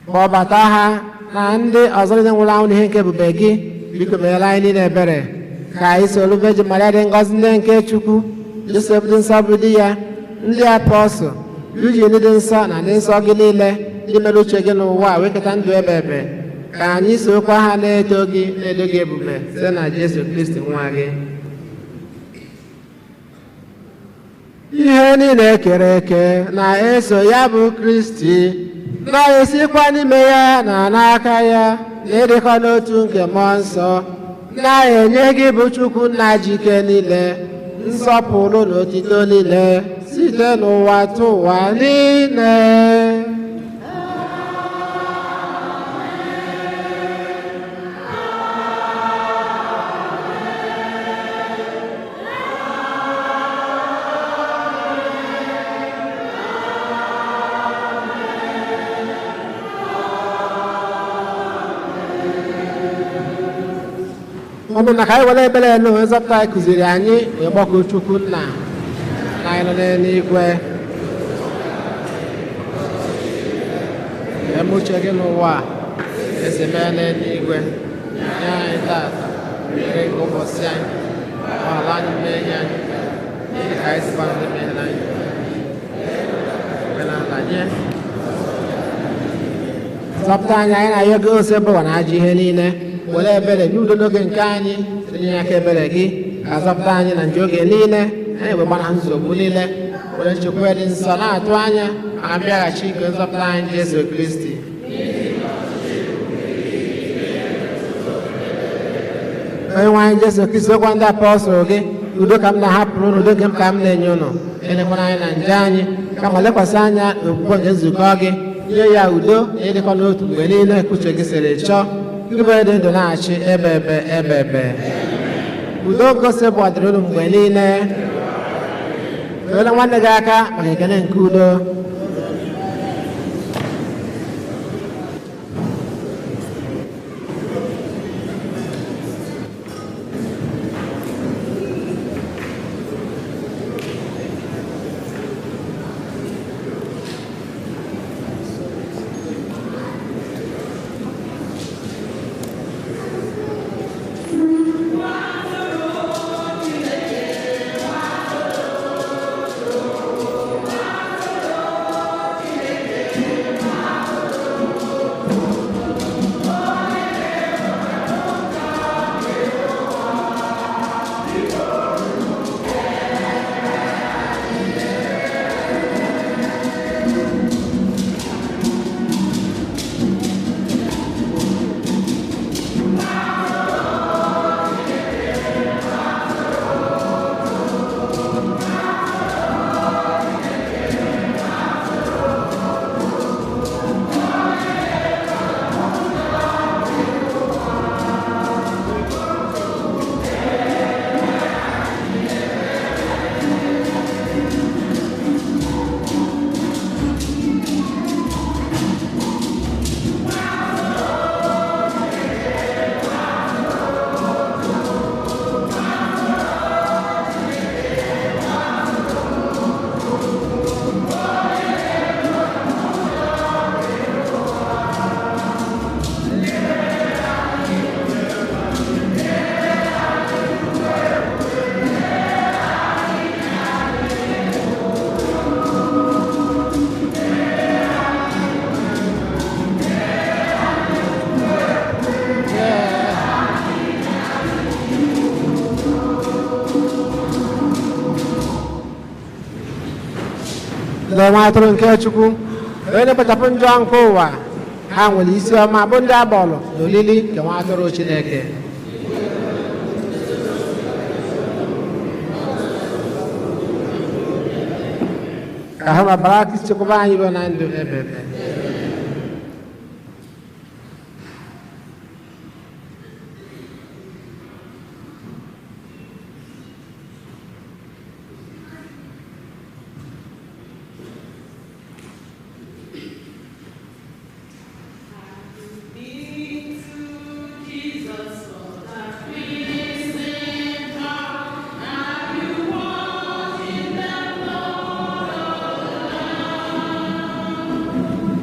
Kpọbata ha na ndị ọzọ niile nwụrụ anwụ n'ihe nke ebube gị. Biko meere anyị niile ebere ka anyị soro Virgin Maria dị ngọzi ndị nke Chukwu, Josef dị nsọ bụ di ya, ndị apọstụl, Eugene dị nsọ na ndị nsọ gị niile ndị mere uche gị n'ụwa wee keta ndụ ebe ebe. Ka anyị sokwa ha na-eto gị ebube site na Jesu Kristi nwa gị. Ihe niile ekere eke na-eso ya bụ Kristi, na-esikwa n'ime ya na n'aka ya, na-edekọ n'otu nke mmụọ nsọ, na-enye gị bụ Chukwu nna jike niile nsọpụrụ na otito niile site n'ụwa tụ ụwa niile. Ọ bụ na ka anyị were ebere na onye nzọpụta anyị kụziri anyị wee gbakọ Chukwu nna na anyị nọ n'eluigwe. Eme uche gị n'ụwa esi mee n'eluigwe. Nye anyị tata nri nke ụbọchị anyị, ala anyị mmehie anyị dị ka anyị sikwa ndị mmehie anyị. Omenala nye nzọpụta anyị na-ayọ gị ose bụwa na ajọ ihe niile. Were ebere nye udo n'oge nke anyị, tinye aka ebere gị ka azọpụta anyị na nje oge niile, anyị wee gbana nsogbu niile, were nchekwa dị nsọ na-atụ anya maka mbịaghachi nke nzọpụta anyị Jesu Kristi. Onye nwe anyị Jesu Kristi okwa ndị apọstụl gị, udo ka m na-ahapụrụ unu, udo nke m ka m na-enye unu. Elekwana anyị na nje anyị, kama lekwasị anya n'okwukwe nke nzukọ gị, nye ya udo na ịdịkọ n'otu mgbe niile ka uche gị siri chọọ. Ibe dị ndụ na-achị ebe. Udo ngosi bụ ọdịrị unu mgbe niile. Were nwanne gị aka maka ekele nke udo. lee nwa atụrụ nke Chukwu onye na-ekpochapụ njọ nke ụwa ha nwere isi ọma bụ ndị agbọọlụ na olili nke nwa atụrụ Chineke. Ka ha mabara Kristi chekwaba anyị ruo na ndụ ebebe.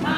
Bye.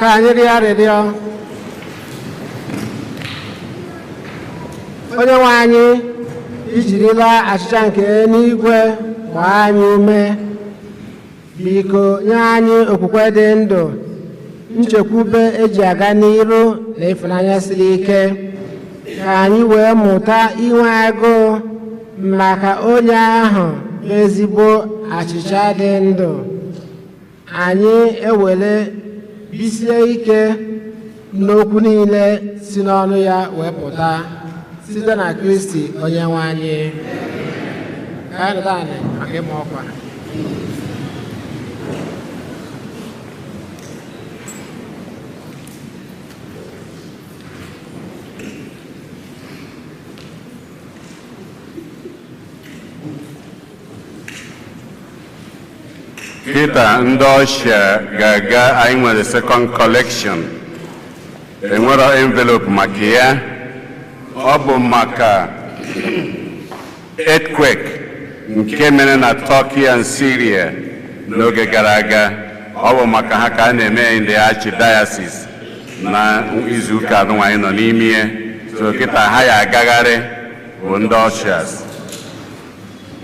ka anyị rịọ arịrịọ. Onye nwe anyị, ijirila achịcha nke n'igwe gbaa anyị ume. Biko nye anyị okwukwe dị ndụ, nchekwube eji aga n'iru na ịfụnanya siri ike, ka anyị wee mụta inwe agụụ maka onye ahụ bụ ezigbo achịcha dị ndụ. Anyị ewere bisie ike n'okwu niile si n'ọnụ ya wee pụta site na Kristi onye nwe anyị. Ka anyị nọdụ ala maka ịma ọkwa. Kita ndị ọshịa ga-aga, anyị nwere second collection. Enwere envelope maka ya. Ọ bụ maka earthquake nke mere na Turkey and Syria n'oge gara aga. Ọ bụ maka ha ka a na-eme in the archdiocese na izuụka anụ anyị nọ n'ime ya. So kita ha ya agagharị bụ ndị ọshịas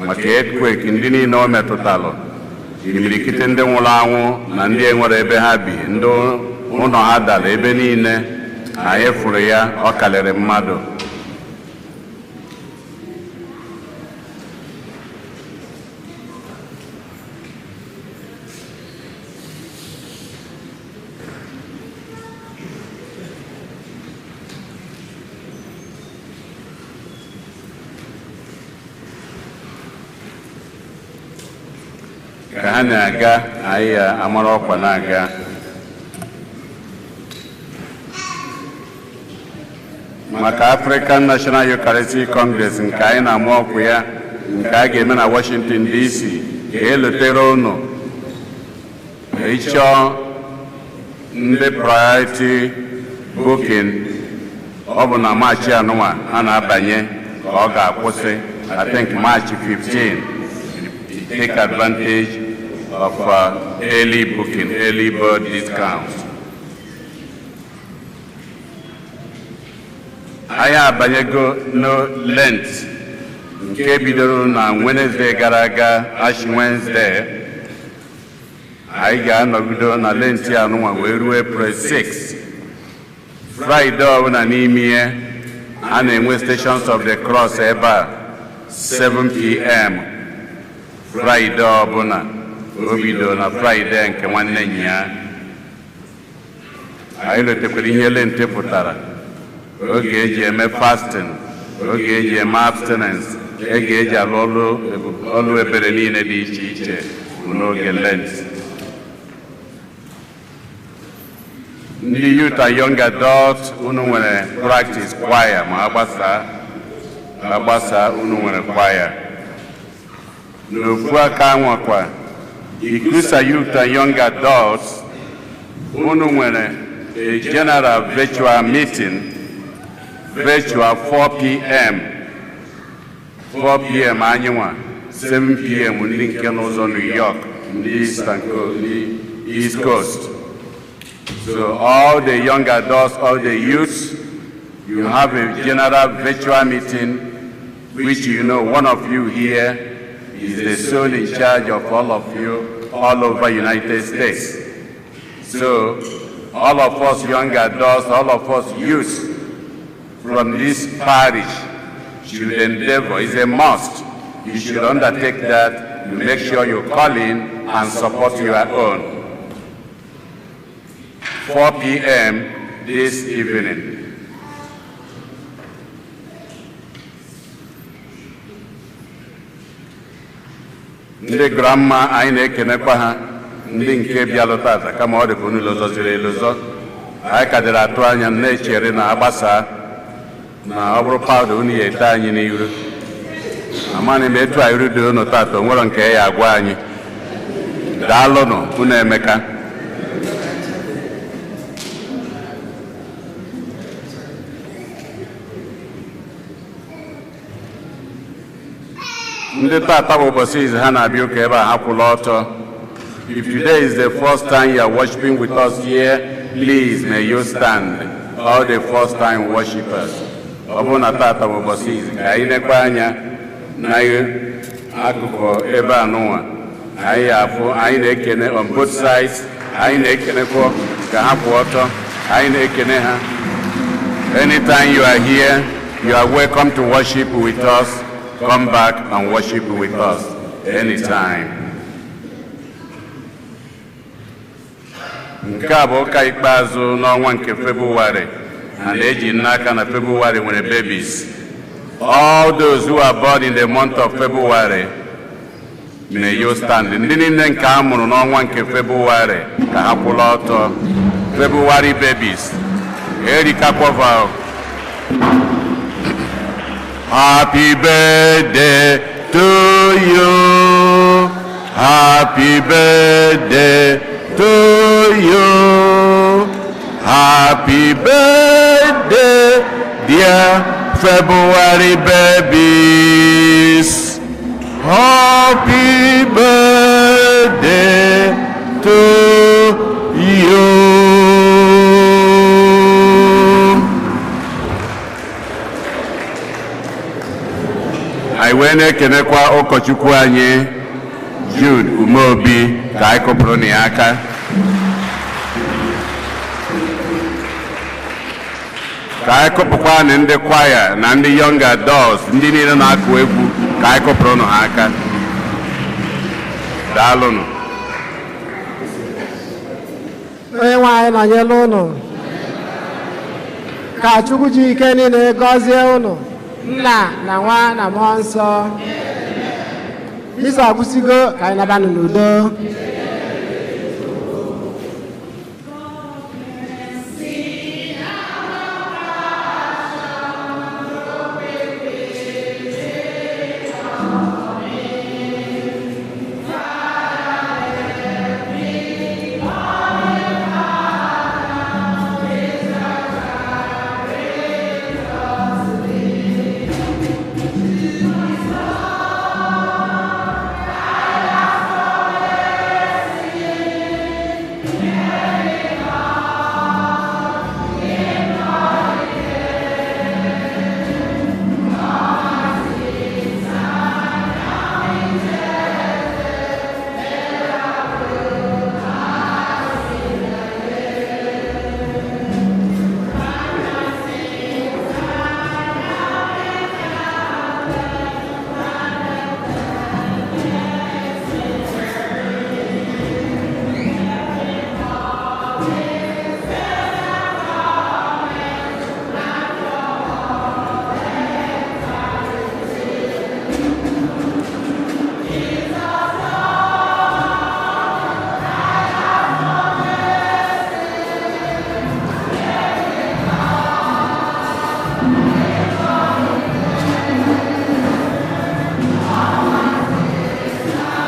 maka earthquake ndị niile o metụtalụ. Imirikite ndị nwụrụ anwụ na ndị enwere ebe ha bi, ndị ụlọ ha dara ebe niile, anyị fụrụ ya, ọ karịrị mmadụ. Ka ha na-aga, anyị amara ọkwa na-aga. Maka African National Eucharistic Congress nke anyị na-amụ ọkwa ya, nke a ga-eme na Washington DC, ga-elotere unu ịchọ ndị priority booking. Ọ bụ na Maachị anụnwa a na-abanye ka ọ ga-akwụsị, I think March 15. Take advantage of early booking, early bird discounts. Anyị abanyego no Lent nke bidoro na Wednesday gara aga, Ash Wednesday. Anyị ga-anọgido na Lent ya anụnwa wee ruo April 6. Friday ọbụla n'ime ya a na-enwe Stations of the Cross ebe a 7 p.m. Friday ọbụla o bido na Friday nke nwanne ya. Anyị letekwara ihe Lent pụtara, oge eji eme fasting, oge eji eme abstinence, oge eji alụ ọlụ ebere niile dị iche iche n'oge Lent. Ndị youth and young adults, unu nwere practice choir ma agbasa unu nwere choir. N'ofu aka nwakwa Ikusa Youth and Young Adults, unu nwere a general virtual meeting, virtual 4 p.m. 4 p.m. anyịnwa, 7 p.m. ndị nke n'ụzọ New York, ndị East Coast. So all the young adults, all the youths, you have a general virtual meeting, which you know one of you here is the sole in charge of all of you all over United States. So all of us young adults, all of us youths from this parish should endeavor, it's a must, you should undertake that to make sure you call in and support your own. 4 p.m. this evening. Ndị grandma anyị na-ekenekwa ha, ndị nke bịalụ tata kama ọ dị ka unu lozoziri elozo. Anyị ka dịrị atụ anya na-echere na agbasa na ọ bụrụ pawuda unu ya ete anyị n'iru. Amaghị m etu anyị rudo unu tata, o nwere nke ya agwa anyị. Daalụnụ unu Emeka. Ndị tata bụ ụbọchị izi ha na-abịa ụka ebe a ha kwụla ọtọ. If today is the first time you are worshiping with us here, Please, may you stand, all the first-time worshippers. Ọbụna tata bụ ụbọchị izi ka anyị nekwa anya n'akụkụ ebe anụnwa anyị afụ anyị na-ekene on both sides, anyị na-ekenekwa ka ha kwụ ọtọ, anyị na-ekene ha. Anytime you are here, you are welcome to worship with us. Come back and worship with us anytime. Nke a bụ ụka ikpeazụ n'ọnwa nke February, and eji n'aka na February nwere babies. All those who are born in the month of February, may you stand. Ndị niile nke a mụrụ n'ọnwa nke February ka ha kwụla ọtọ. February babies. Erika Kwova. Happy birthday to you. Happy birthday to you. Happy birthday, dear February babies. Happy birthday to you. I wene kenekwa ụkọchukwu anyị Jude Umeobi ka anyị kụpụrụ n'aka. Ka anyị kụpụkwa ndị kwaya na ndị young adults, ndị niile na-akụ egwu ka anyị kụpụrụ ha aka. Daalụnụ. Onye nwe anyị nọnyere unu. Ka Chukwu ji ike niile gọzie unu. Nna na Nwa na Mmụọ Nsọ. Isi agwụsigo ka anyị nabanụ n'udo.